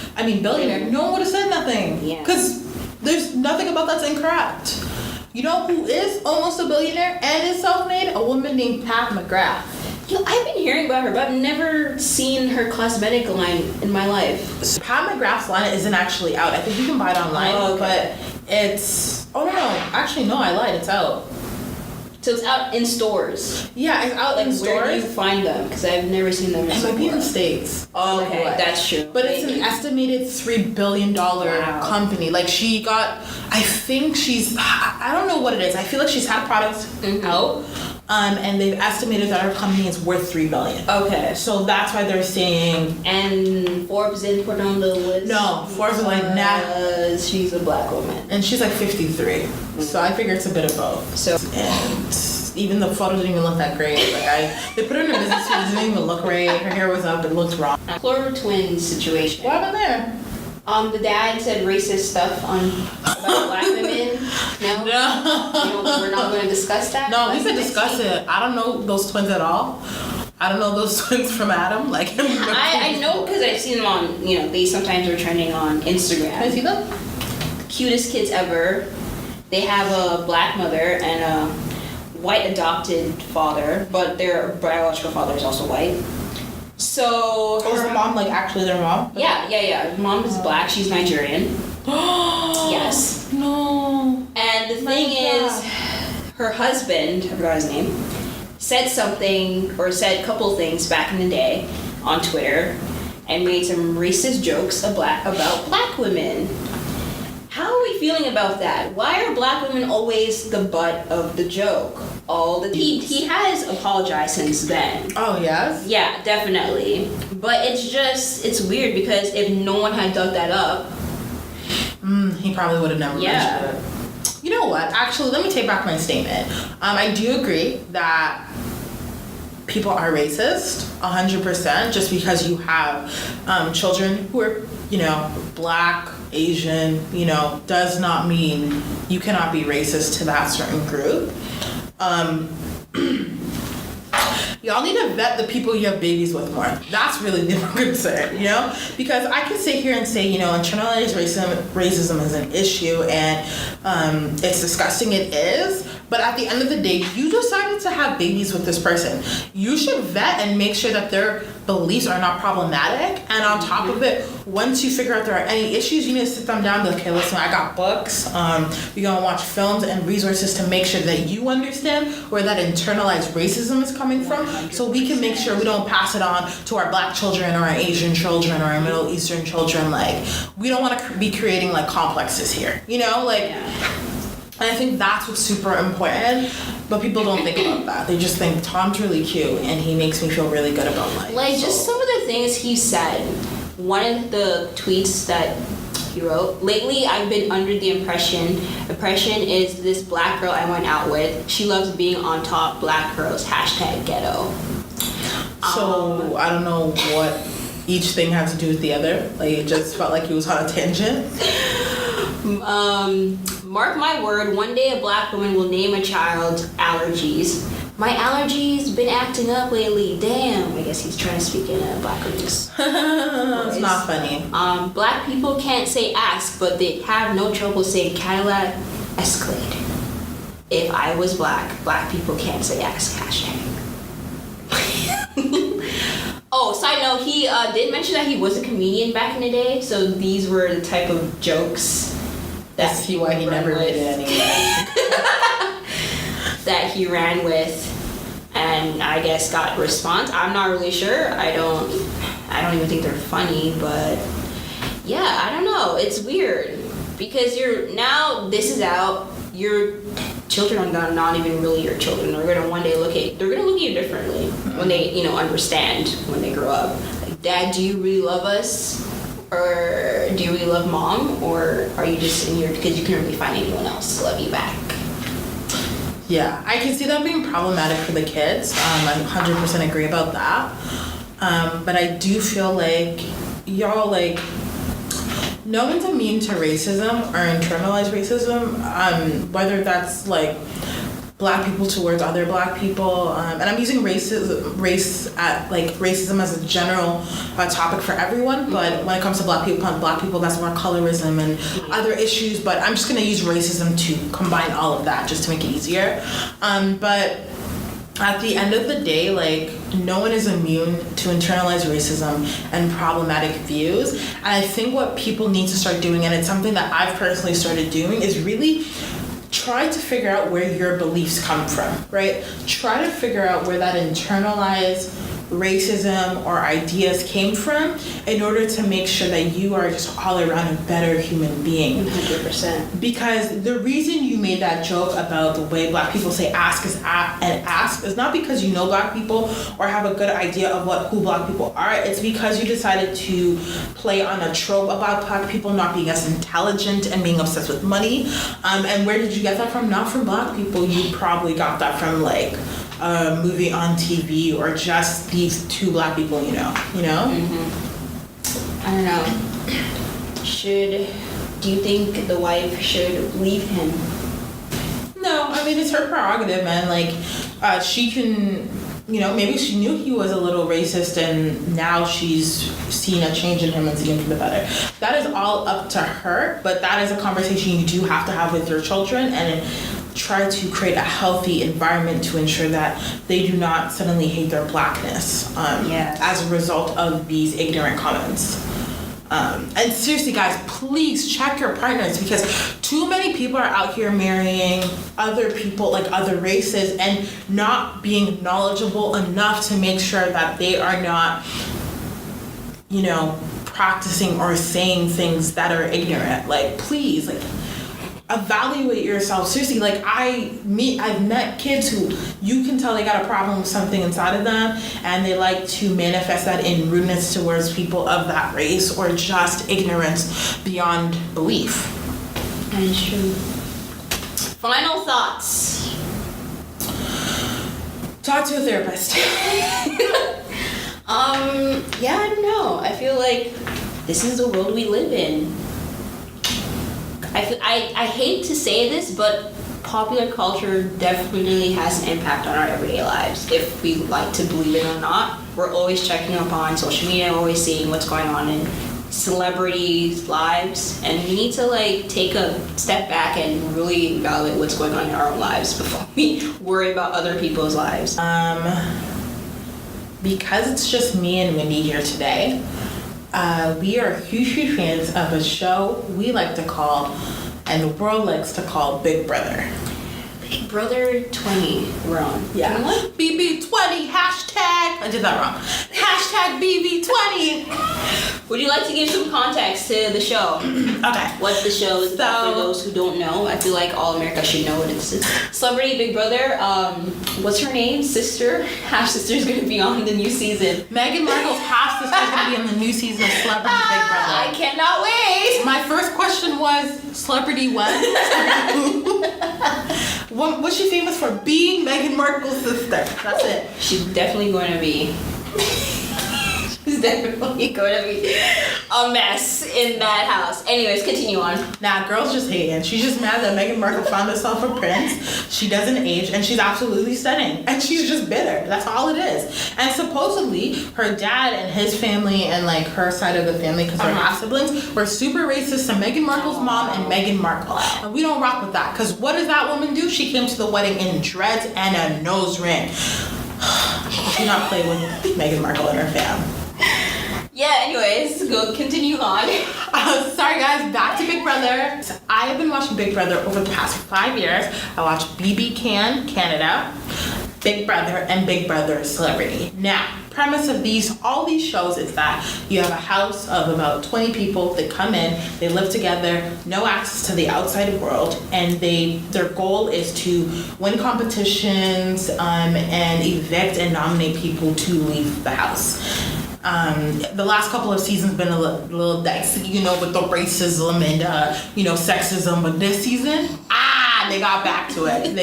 no one would have said nothing. Yeah. Because there's nothing about that's incorrect. You know who is almost a billionaire and is self-made? A woman named Pat McGrath. I've been hearing about her, but I've never seen her cosmetic line in my life. So Pat McGrath's line isn't actually out. I think you can buy it online, but it's... Oh, no. Actually, no, I lied. It's out. So it's out in stores. Yeah, it's out in stores. Where do you find them? Because I've never seen them. It might be in the States. Oh, okay, that's true. But it's an estimated $3 billion company. Like she got, I think she's, I don't know what it is. I feel like she's had products out. And they've estimated that her company is worth $3 billion. Okay. So that's why they're saying. And Forbes didn't put her on the list. No, Forbes is like, nah. She's a black woman. And she's like 53. So I figure it's a bit of both. So. And even the photo didn't even look that great. Like they put her in a business suit, it didn't even look right. Her hair was up, it looked wrong. Florida twins situation. What happened there? The dad said racist stuff about black women. No. We're not going to discuss that. No, we can discuss it. I don't know those twins at all. I don't know those twins from Adam. Like I know because I've seen them on. They sometimes are trending on Instagram. Can I see them? Cutest kids ever. They have a black mother and a white adopted father, but their biological father is also white. So was the mom like actually their mom? Yeah. Mom is black. She's Nigerian. Yes. No. And the thing is, her husband, I forgot his name, said something or said a couple things back in the day on Twitter and made some racist jokes about black women. How are we feeling about that? Why are black women always the butt of the joke? He has apologized since then. Oh, yes? Yeah, definitely. But it's weird because if no one had dug that up, he probably would have never mentioned it. You know what? Actually, let me take back my statement. I do agree that people are racist, 100%, just because you have children who are, black, Asian, does not mean you cannot be racist to that certain group. Y'all need to vet the people you have babies with more. That's really the concern, Because I can sit here and say, internalized racism is an issue and it's disgusting, it is. But at the end of the day, you decided to have babies with this person. You should vet and make sure that their beliefs are not problematic. And on top of it, once you figure out there are any issues, you need to sit them down and be like, okay, listen, I got books. We're going to watch films and resources to make sure that you understand where that internalized racism is coming from. 100%. So we can make sure we don't pass it on to our black children or our Asian children or our Middle Eastern children. Like, we don't want to be creating like complexes here, And I think that's what's super important, but people don't think about that. They just think Tom's really cute and he makes me feel really good about life. Just some of the things he said. One of the tweets that he wrote, lately I've been under the impression is this black girl I went out with, she loves being on top, black girls, #ghetto. So I don't know what each thing has to do with the other. Like it just felt like he was on a tangent. Mark my word, one day a black woman will name a child allergies. My allergies been acting up lately. Damn. I guess he's trying to speak in black roots. It's not funny. Black people can't say ask, but they have no trouble saying Cadillac Escalade. If I was black people can't say ask, #. Oh, side note, he did mention that he was a comedian back in the day, so these were the type of jokes that see why he never made it anyway. That he ran with, and I guess got response. I'm not really sure. I don't even think they're funny, but yeah, I don't know. It's weird because this is out. Your children are not even really your children. They're gonna one day look at you differently when they understand when they grow up. Like, Dad, do you really love us? Or do you really love Mom? Or are you just in here because you couldn't really find anyone else to love you back? Yeah, I can see that being problematic for the kids. I 100% agree about that. But I do feel like y'all no one's immune to racism or internalized racism, whether that's like Black people towards other Black people, and I'm using racism as a general topic for everyone. But when it comes to Black people, that's more colorism and other issues. But I'm just gonna use racism to combine all of that just to make it easier. But at the end of the day, like, no one is immune to internalized racism and problematic views. And I think what people need to start doing, and it's something that I've personally started doing, is really try to figure out where your beliefs come from, right? Try to figure out where that internalized racism or ideas came from in order to make sure that you are just all around a better human being. 100%. Because the reason you made that joke about the way Black people say ask is not because you know Black people or have a good idea of who Black people are. It's because you decided to play on a trope about Black people not being as intelligent and being obsessed with money. And where did you get that from? Not from Black people. You probably got that from like a movie on TV or just these two Black people you know? I don't know. Do you think the wife should leave him? No, I mean, it's her prerogative, man. Like, she can, maybe she knew he was a little racist and now she's seen a change in him and seen him for the better. That is all up to her, but that is a conversation you do have to have with your children and try to create a healthy environment to ensure that they do not suddenly hate their Blackness as a result of these ignorant comments. And seriously, guys, please check your partners, because too many people are out here marrying other people, like other races, and not being knowledgeable enough to make sure that they are not, practicing or saying things that are ignorant. Like, please, like, evaluate yourself. Seriously, like I've met kids who you can tell they got a problem with something inside of them, and they like to manifest that in rudeness towards people of that race or just ignorance beyond belief. That is true. Final thoughts. Talk to a therapist. Yeah, I don't know. I feel like this is the world we live in. I hate to say this, but popular culture definitely has an impact on our everyday lives. If we like to believe it or not, we're always checking up on social media, always seeing what's going on in celebrities' lives, and we need to like take a step back and really evaluate what's going on in our own lives before we worry about other people's lives. Because it's just me and Wendy here today, we are huge fans of a show we like to call, and the world likes to call, Big Brother. Big Brother 20, we're on. Yeah. What? BB20, hashtag, I did that wrong. Hashtag BB20. Would you like to give some context to the show? Okay. What the show is about for those who don't know. I feel like all America should know what it is. Celebrity Big Brother, what's her name? Half-sister is going to be on the new season. Meghan Markle's half-sister is going to be in the new season of Celebrity Big Brother. I cannot wait. My first question was, celebrity what? What's she famous for? Being Meghan Markle's sister. That's it. She's definitely going to be. She's definitely going to be a mess in that house. Anyways, continue on. Nah, girls just hating. She's just mad that Meghan Markle found herself a prince. She doesn't age, and she's absolutely stunning. And she's just bitter. That's all it is. And supposedly, her dad and his family and like her side of the family, because they're half siblings, were super racist to Meghan Markle's mom and Meghan Markle. And we don't rock with that, because what does that woman do? She came to the wedding in dreads and a nose ring. Do not play with Meghan Markle and her fam. Yeah, anyways, continue on. Sorry guys, back to Big Brother. So I have been watching Big Brother over the past 5 years. I watched BB Canada, Big Brother, and Big Brother Celebrity. Now, premise of all these shows is that you have a house of about 20 people that come in, they live together, no access to the outside world, and their goal is to win competitions and evict and nominate people to leave the house. The last couple of seasons been a little dicey, with the racism and, sexism. But this season, they got back to it. And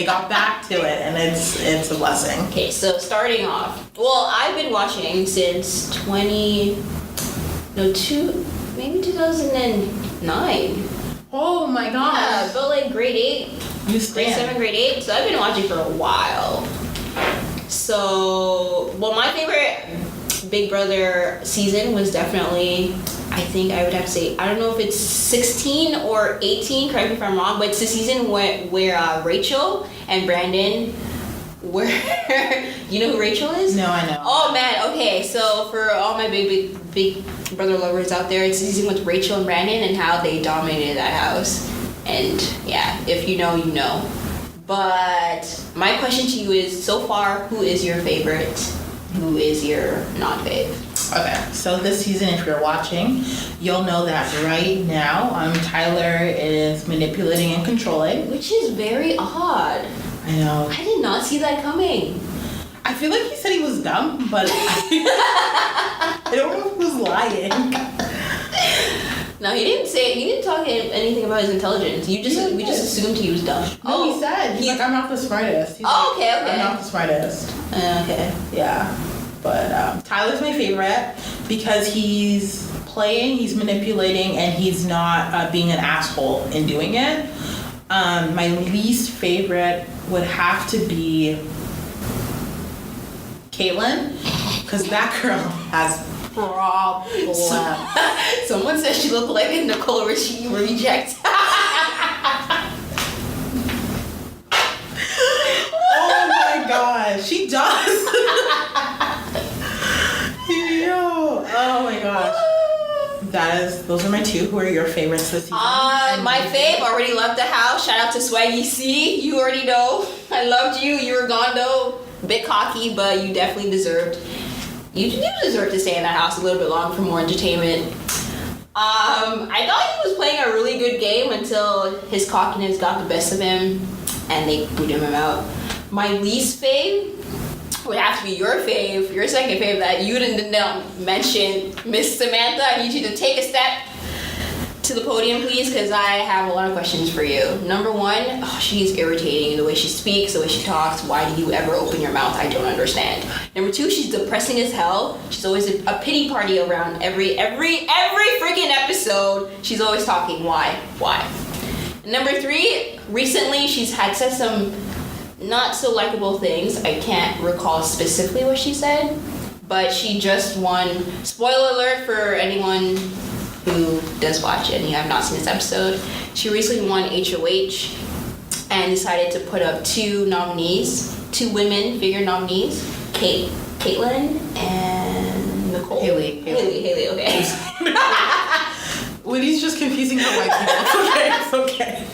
it's a blessing. Okay, so starting off. Well, I've been watching since 2009, 9. Oh my gosh. Yeah, but like grade 8. You Grade stand. 7, grade 8. So I've been watching for a while. So, well, my favorite Big Brother season was definitely, I think I would have to say, I don't know if it's 16 or 18, correct me if I'm wrong, but it's the season where Rachel and Brandon were, you know who Rachel is? No, I know. Oh man, okay, so for all my big Brother lovers out there, it's the season with Rachel and Brandon and how they dominated that house. And yeah, if you know, you know. But my question to you is, so far, who is your favorite? Who is your non-fave? Okay, so this season, if you're watching, you'll know that right now, Tyler is manipulating and controlling. Which is very odd. I know. I did not see that coming. I feel like he said he was dumb, but I don't know if he was lying. No, he didn't talk anything about his intelligence. We just assumed he was dumb. No, he said. He's like, I'm not the smartest. He's Oh, like, okay. I'm not the smartest. Okay. Yeah. But Tyler's my favorite because he's playing, he's manipulating, and he's not being an asshole in doing it. My least favorite would have to be Caitlyn, because that girl has problems. Someone said she looked like a Nicole Richie reject. Oh my gosh, she does. Yo, oh my gosh. Those are my two. Who are your favorites this season? My fave already left the house. Shout out to Swaggy C. You already know. I loved you. You were gone though. Bit cocky, but you definitely deserved. You deserve to stay in that house a little bit longer for more entertainment. I thought he was playing a really good game until his cockiness got the best of him, and they booted him out. My least fave would have to be your fave, your second fave that you didn't mention, Miss Samantha. I need you to take a step to the podium, please, because I have a lot of questions for you. Number one, she's irritating. The way she speaks, the way she talks. Why do you ever open your mouth? I don't understand. Number two, she's depressing as hell. She's always a pity party around every freaking episode. She's always talking. Why? And number three, recently she's had said some not so likable things. I can't recall specifically what she said, but she just won. Spoiler alert for anyone who does watch it and you have not seen this episode. She recently won HOH and decided to put up two women figure nominees, Caitlyn and Nicole. Haley, okay. Woody's just confusing her white people. It's okay.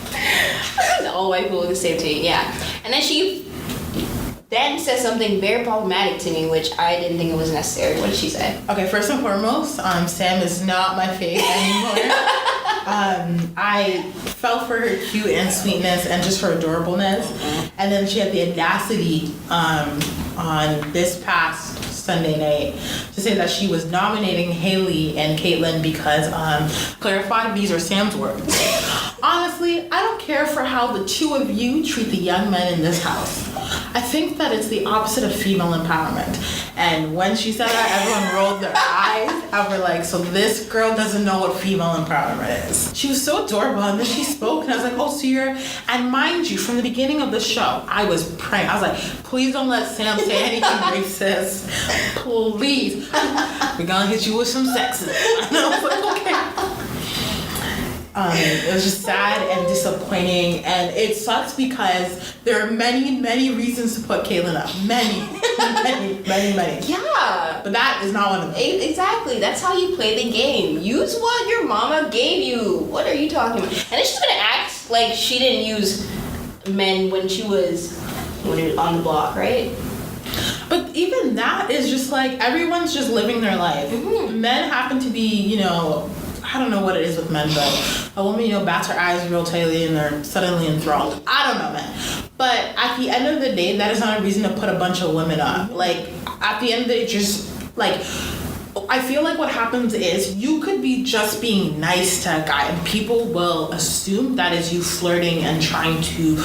All white people look the same to you, yeah. And then she said something very problematic to me, which I didn't think it was necessary. What did she say? Okay, first and foremost, Sam is not my fave anymore. I fell for her cute and sweetness and just her adorableness. And then she had the audacity on this past Sunday night to say that she was nominating Haley and Caitlyn because, clarify, these are Sam's words. Honestly, I don't care for how the two of you treat the young men in this house. I think that it's the opposite of female empowerment. And when she said that, everyone rolled their eyes and were like, so this girl doesn't know what female empowerment is. She was so adorable, and then she spoke, and I was like, oh, so you're... And mind you, from the beginning of the show, I was praying. I was like, please don't let Sam say anything racist. Please. We're gonna hit you with some sexism. And I was like, okay. It was just sad and disappointing, and it sucks because there are many reasons to put Caitlyn up. Many. Yeah. But that is not one of them. Exactly. That's how you play the game. Use what your mama gave you. What are you talking about? And then she's gonna act like she didn't use men when she was on the block, right? But even that is just like, everyone's just living their life. Mm-hmm. Men happen to be, I don't know what it is with men, but a woman, bats her eyes real tightly and they're suddenly enthralled. I don't know, man. But at the end of the day, that is not a reason to put a bunch of women up. Like, at the end of the day, just, like, I feel like what happens is you could be just being nice to a guy and people will assume that is you flirting and trying to,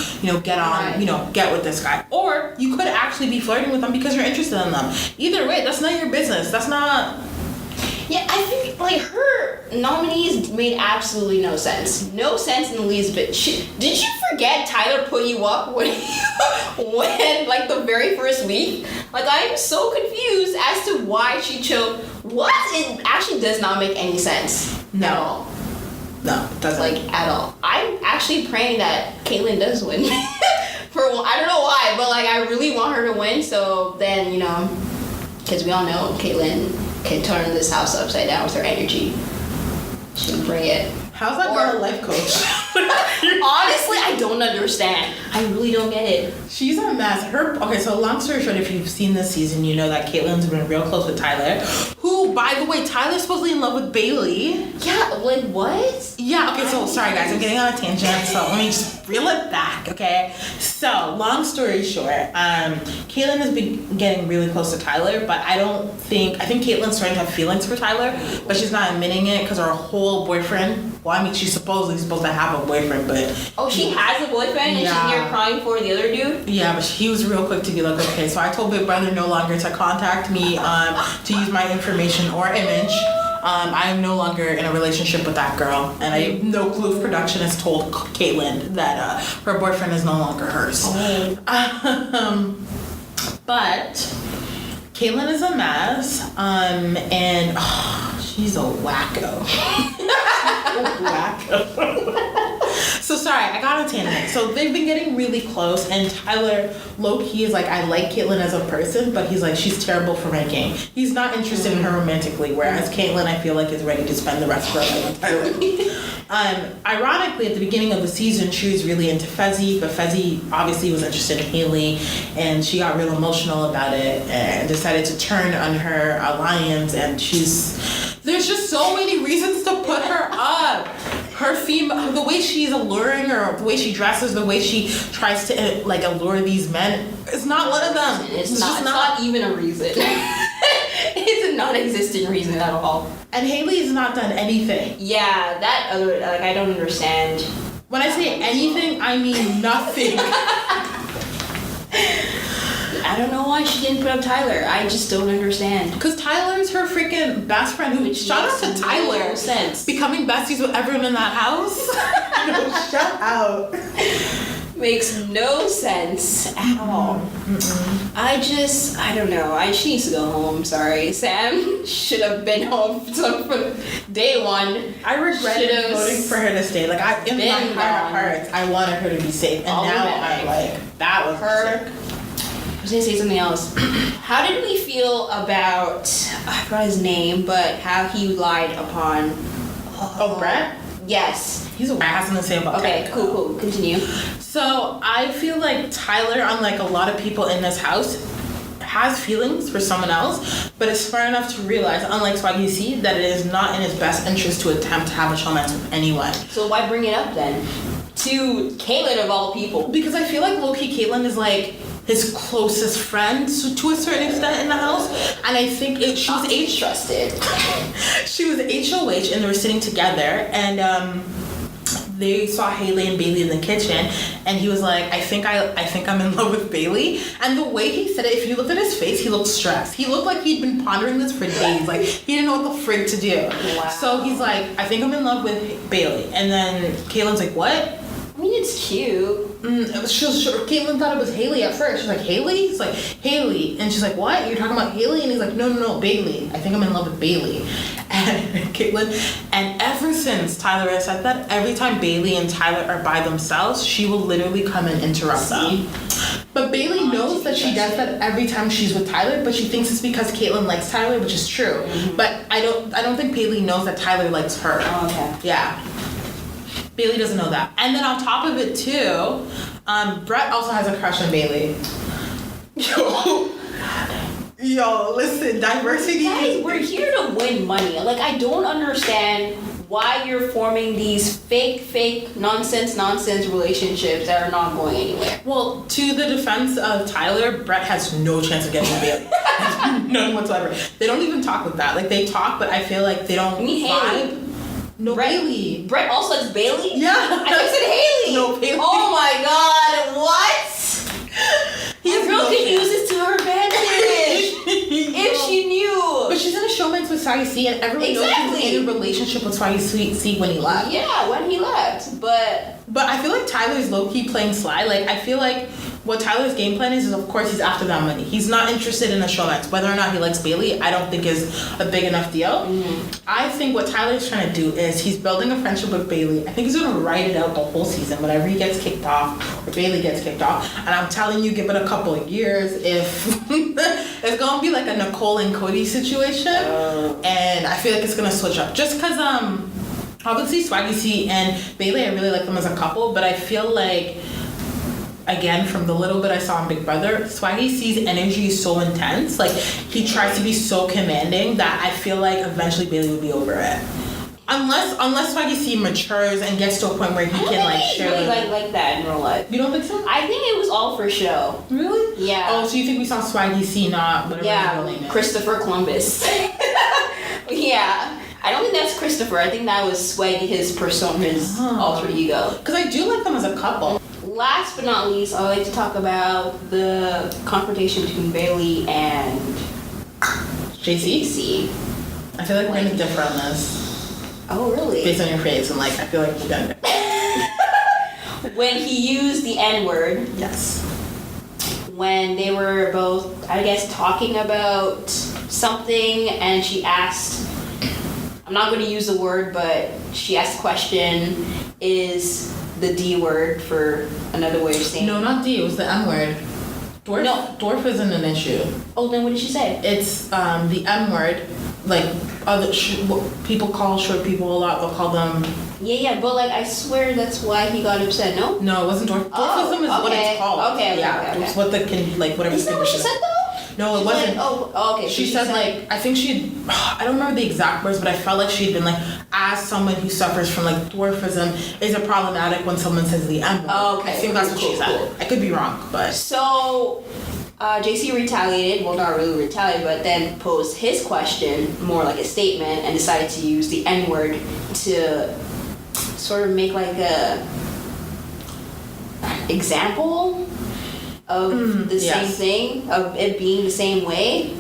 get on, get with this guy. Or you could actually be flirting with them because you're interested in them. Either way, that's not your business. That's not... Yeah, I think like her nominees made absolutely no sense. No sense in the least bit. Did you forget Tyler put you up when like the very first week? Like I'm so confused as to why she chose what? It actually does not make any sense. No. At all. No, it doesn't. Like at all. I'm actually praying that Caitlyn does win. I don't know why, but like I really want her to win. So then because we all know Caitlyn can turn this house upside down with her energy. She can bring it. How's that girl a life coach? Honestly, I don't understand. I really don't get it. She's a mess. Okay, so long story short, if you've seen this season, you know that Caitlyn's been real close with Tyler. Who, by the way, Tyler's supposedly in love with Bailey. Yeah, like what? Yeah, okay, so sorry guys, I'm getting on a tangent, so let me just reel it back, okay? So, long story short, Caitlyn has been getting really close to Tyler, but I think Caitlyn's starting to have feelings for Tyler, but she's not admitting it because her whole boyfriend, well, I mean, she's supposed to have a boyfriend, but... Oh, she has a boyfriend and she's here crying for the other dude? Yeah, but he was real quick to be like, okay, so I told Big Brother no longer to contact me to use my information or image. I am no longer in a relationship with that girl, and I have no clue if production has told Caitlyn that her boyfriend is no longer hers. Oh. But Caitlyn is a mess, and she's a wacko. So sorry, I got a tangent. So they've been getting really close, and Tyler, low-key, is like, I like Caitlyn as a person, but he's like, she's terrible for my game. He's not interested in her romantically, whereas Caitlyn, I feel like, is ready to spend the rest of her life with Tyler. Ironically, at the beginning of the season, she was really into Fezzi, but Fezzi obviously was interested in Haley, and she got real emotional about it and decided to turn on her alliance, and there's just so many reasons to put her up. The way she's alluring, or the way she dresses, the way she tries to like allure these men, it's not one of them. It's not even a reason. It's a non-existent reason at all. And Haley's not done anything. Yeah, that other, like, I don't understand. When I say anything, I mean nothing. I don't know why she didn't put up Tyler. I just don't understand. Because Tyler's her freaking best friend. Shout out to Tyler. No sense. Becoming besties with everyone in that house. No, shout out. Makes no sense at all. I don't know. She needs to go home. Sorry. Sam should have been home from day one. I regret voting for her to stay. Like, in my heart of hearts, I wanted her to be safe. And now I'm like, that was her. I was gonna say something else. How did we feel about, I forgot his name, but how he lied upon... Oh, Brett? Yes. I have something to say about that. Okay, cool. Continue. So, I feel like Tyler, unlike a lot of people in this house, has feelings for someone else, but is smart enough to realize, unlike Swaggy C, that it is not in his best interest to attempt to have a showmance with anyone. So why bring it up then? To Caitlyn of all people. Because I feel like low-key Caitlyn is like his closest friend to a certain extent in the house, and I think she was trusted. She was HOH, and they were sitting together, and they saw Haley and Bailey in the kitchen, and he was like, I think I'm in love with Bailey. And the way he said it, if you looked at his face, he looked stressed. He looked like he'd been pondering this for days. Like, he didn't know what the frig to do. Wow. So he's like, I think I'm in love with Bailey. And then Caitlin's like, what? I mean, it's cute. Caitlyn thought it was Haley at first. She's like, Haley? He's like, Haley. And she's like, what? You're talking about Haley? And he's like, no, Bailey. I think I'm in love with Bailey. And Caitlyn, and ever since Tyler has said that, every time Bailey and Tyler are by themselves, she will literally come and interrupt them. But Bailey knows that she does that every time she's with Tyler, but she thinks it's because Caitlyn likes Tyler, which is true. Mm-hmm. But I don't think Bailey knows that Tyler likes her. Oh, okay. Yeah. Bailey doesn't know that. And then on top of it too, Brett also has a crush on Bailey. Yo, listen, diversity. Guys, we're here to win money. Like, I don't understand why you're forming these fake nonsense relationships that are not going anywhere. Well, to the defense of Tyler, Brett has no chance of getting Bailey. None whatsoever. They don't even talk with that. Like, they talk, but I feel like they don't vibe. No, Bailey. Brett also has Bailey? Yeah. I said Haley. No, Bailey. Oh my god, what? This girl can use this to her advantage. If she knew. But she's in a showmance with Swaggy C, and everyone knows she's in a relationship with Swaggy C when he left. Yeah, when he left. But I feel like Tyler's low-key playing sly. Like, I feel like what Tyler's game plan is of course he's after that money. He's not interested in a showmance. Whether or not he likes Bailey, I don't think is a big enough deal. Mm-hmm. I think what Tyler's trying to do is he's building a friendship with Bailey. I think he's gonna ride it out the whole season whenever he gets kicked off or Bailey gets kicked off. And I'm telling you, give it a couple of years, if it's gonna be like a Nicole and Cody situation. And I feel like it's gonna switch up. Just cause obviously Swaggy C and Bailey, I really like them as a couple, but I feel like, again, from the little bit I saw on Big Brother, Swaggy C's energy is so intense. Like, he tries to be so commanding that I feel like eventually Bailey would be over it. Unless Swaggy C matures and gets to a point where he can like share. Really like that in real life. You don't think so? I think it was all for show. Really? Yeah. Oh, so you think we saw Swaggy C, not whatever his real name is? Christopher Columbus. Yeah. I don't think that's Christopher. I think that was Swaggy, his persona, his alter ego. Because I do like them as a couple. Last but not least, I like to talk about the confrontation between Bailey and JC? I feel like we're gonna differ on this. Oh, really? Based on your face, and like, I feel like we're gonna When he used the N-word. Yes. When they were both, I guess, talking about something, and she asked, I'm not going to use the word, but she asked the question, is the D word for another way of saying No, not D, it was the M word. Dwarf isn't an issue. Oh, then what did she say? It's the M word. Like, people call short people a lot, they'll call them... Yeah, but like, I swear that's why he got upset, no? No, it wasn't dwarf. Dwarfism is what it's called. Okay, yeah, it's what whatever. Is that what she said though? No, it wasn't. Okay. She said like, I think I don't remember the exact words, but I felt like she'd been like, as someone who suffers from like dwarfism, is it problematic when someone says the M word? Okay. I think that's what she said. I could be wrong, but. So, JC retaliated, well not really retaliated, but then posed his question, more like a statement, and decided to use the N word to sort of make like a example of the same thing, of it being the same way.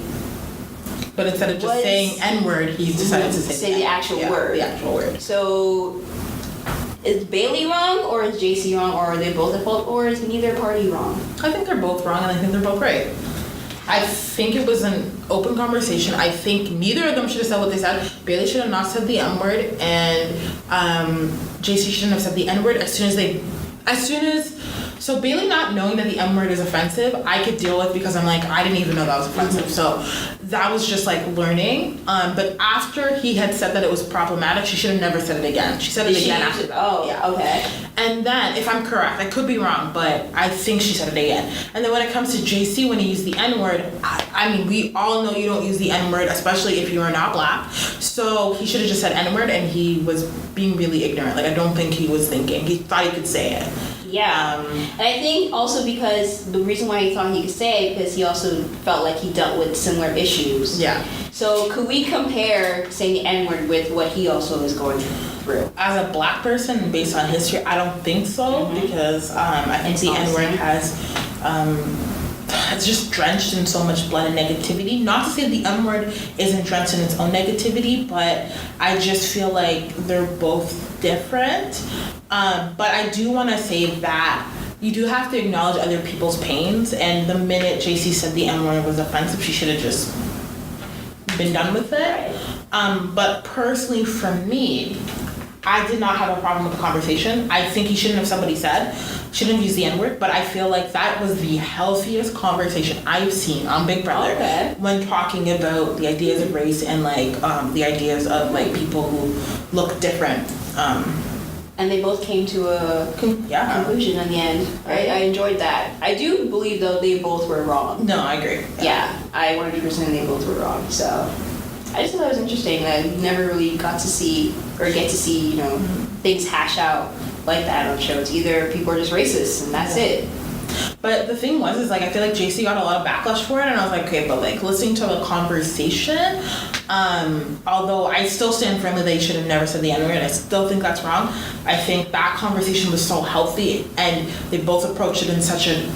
But instead of just saying N-word, he decided to say the actual word. The actual word. So, is Bailey wrong, or is JC wrong, or are they both at fault, or is neither party wrong? I think they're both wrong, and I think they're both right. I think it was an open conversation. I think neither of them should have said what they said. Bailey should have not said the M word, and JC shouldn't have said the N word so Bailey not knowing that the M word is offensive, I could deal with because I'm like, I didn't even know that was offensive. So that was just like learning. But after he had said that it was problematic, she should have never said it again. She said it again after that. Oh, yeah. Okay. And then, if I'm correct, I could be wrong, but I think she said it again. And then when it comes to JC, when he used the N-word, I mean, we all know you don't use the N-word, especially if you are not black. So he should have just said N-word, and he was being really ignorant. Like, I don't think he was thinking. He thought he could say it. Yeah. And I think also because the reason why he thought he could say it, because he also felt like he dealt with similar issues. Yeah. So could we compare saying the N-word with what he also is going through? As a black person, based on history, I don't think so, because I think the N-word has, it's just drenched in so much blood and negativity. Not to say the M-word isn't drenched in its own negativity, but I just feel like they're both different. But I do want to say that you do have to acknowledge other people's pains, and the minute JC said the M-word was offensive, she should have just been done with it. But personally, for me, I did not have a problem with the conversation. I think he shouldn't have said what he said. Shouldn't have used the N-word, but I feel like that was the healthiest conversation I've seen on Big Brother when talking about the ideas of race and like the ideas of like people who look different. And they both came to a conclusion in the end. I enjoyed that. I do believe, though, they both were wrong. No, I agree. Yeah, I 100% they both were wrong. So I just thought it was interesting. I never really got to see, or get to see, you know, things hash out like that on shows. Either people are just racist, and that's it. But the thing was, is like, I feel like JC got a lot of backlash for it, and I was like, okay, but like, listening to the conversation, although I still stand firmly that he should have never said the N-word, I still think that's wrong. I think that conversation was so healthy, and they both approached it in such a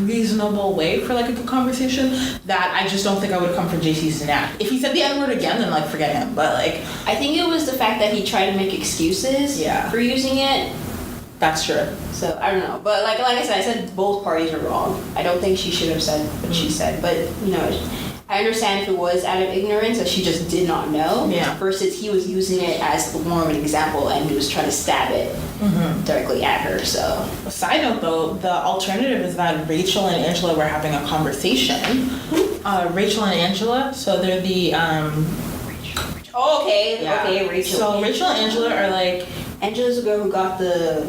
reasonable way for like a good conversation that I just don't think I would come for JC's snap. If he said the N-word again, then like forget him. But like, I think it was the fact that he tried to make excuses for using it. That's true. So I don't know, but like I said both parties are wrong. I don't think she should have said what she said, but you know, I understand if it was out of ignorance that she just did not know. Yeah. Versus he was using it as more of an example, and he was trying to stab it directly at her. So. Side note though, the alternative is that Rachel and Angela were having a conversation. Rachel and Angela, so they're the Oh, okay. Yeah. Okay, Rachel. So Rachel and Angela are like. Angela's the girl who got the.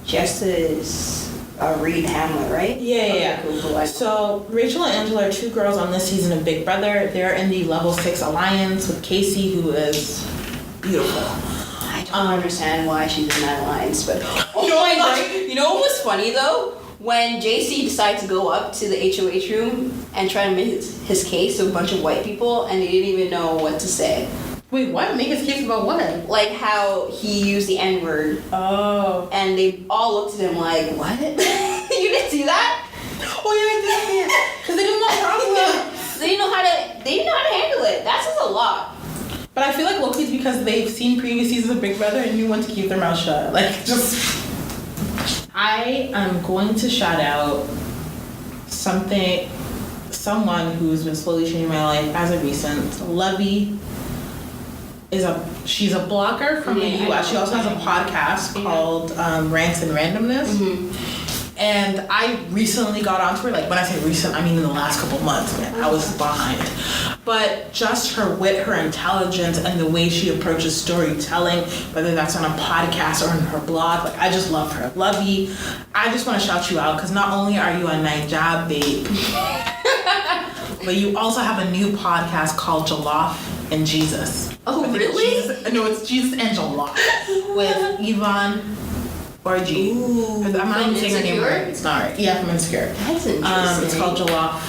She has to read Hamlet, right? Yeah. Cool. So Rachel and Angela are two girls on this season of Big Brother. They're in the level 6 alliance with Casey, who is beautiful. I don't understand why she's in that alliance, but oh my gosh! You know what was funny though? When JC decided to go up to the HOH room and try to make his case to a bunch of white people, and they didn't even know what to say. Wait, what? Make his case about what? Like how he used the N-word. Oh. And they all looked at him like, what? You didn't see that? Oh yeah, I did see it. Because they didn't want problems. They didn't know how to handle it. That says a lot. But I feel like low-key it's because they've seen previous seasons of Big Brother and knew when to keep their mouth shut. Like, just... I am going to shout out someone who's been slowly changing my life as of recent. Lovey she's a blogger from the US. She also has a podcast called Rants and Randomness. And I recently got onto her. Like when I say recent, I mean in the last couple months, man. I was behind. But just her wit, her intelligence, and the way she approaches storytelling, whether that's on a podcast or in her blog, like I just love her. Lovey, I just want to shout you out because not only are you a night job babe, but you also have a new podcast called Jollof and Jesus. Oh, really? No, it's Jesus and Jollof with Yvonne Orgy. I'm not even saying her name right. It's not right. Yeah, from Insecure. That's interesting. It's called Jollof.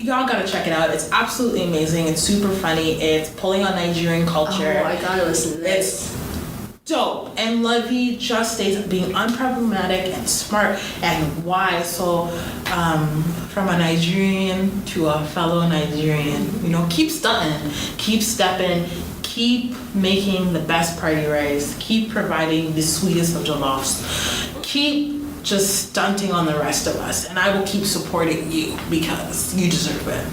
Y'all gotta check it out. It's absolutely amazing. It's super funny. It's pulling on Nigerian culture. Oh, I gotta listen to this. It's dope. And Lovey just stays being unproblematic and smart and wise. So, from a Nigerian to a fellow Nigerian, you know, keep stunting, keep stepping, keep making the best party rice, keep providing the sweetest of jollofs, keep just stunting on the rest of us, and I will keep supporting you because you deserve it.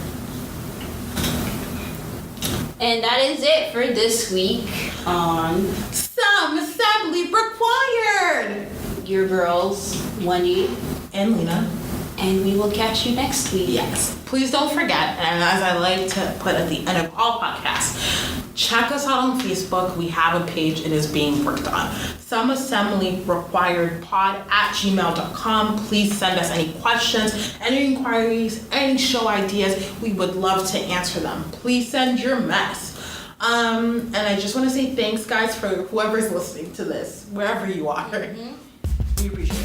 And that is it for this week on Some Assembly Required. Your girls, Wendy And Lena. And we will catch you next week. Yes. Please don't forget, and as I like to put at the end of all podcasts, check us out on Facebook. We have a page. It is being worked on. someassemblyrequiredpod @gmail.com. Please send us any questions, any inquiries, any show ideas. We would love to answer them. Please send your mess. And I just want to say thanks, guys, for whoever's listening to this, wherever you are. We appreciate it.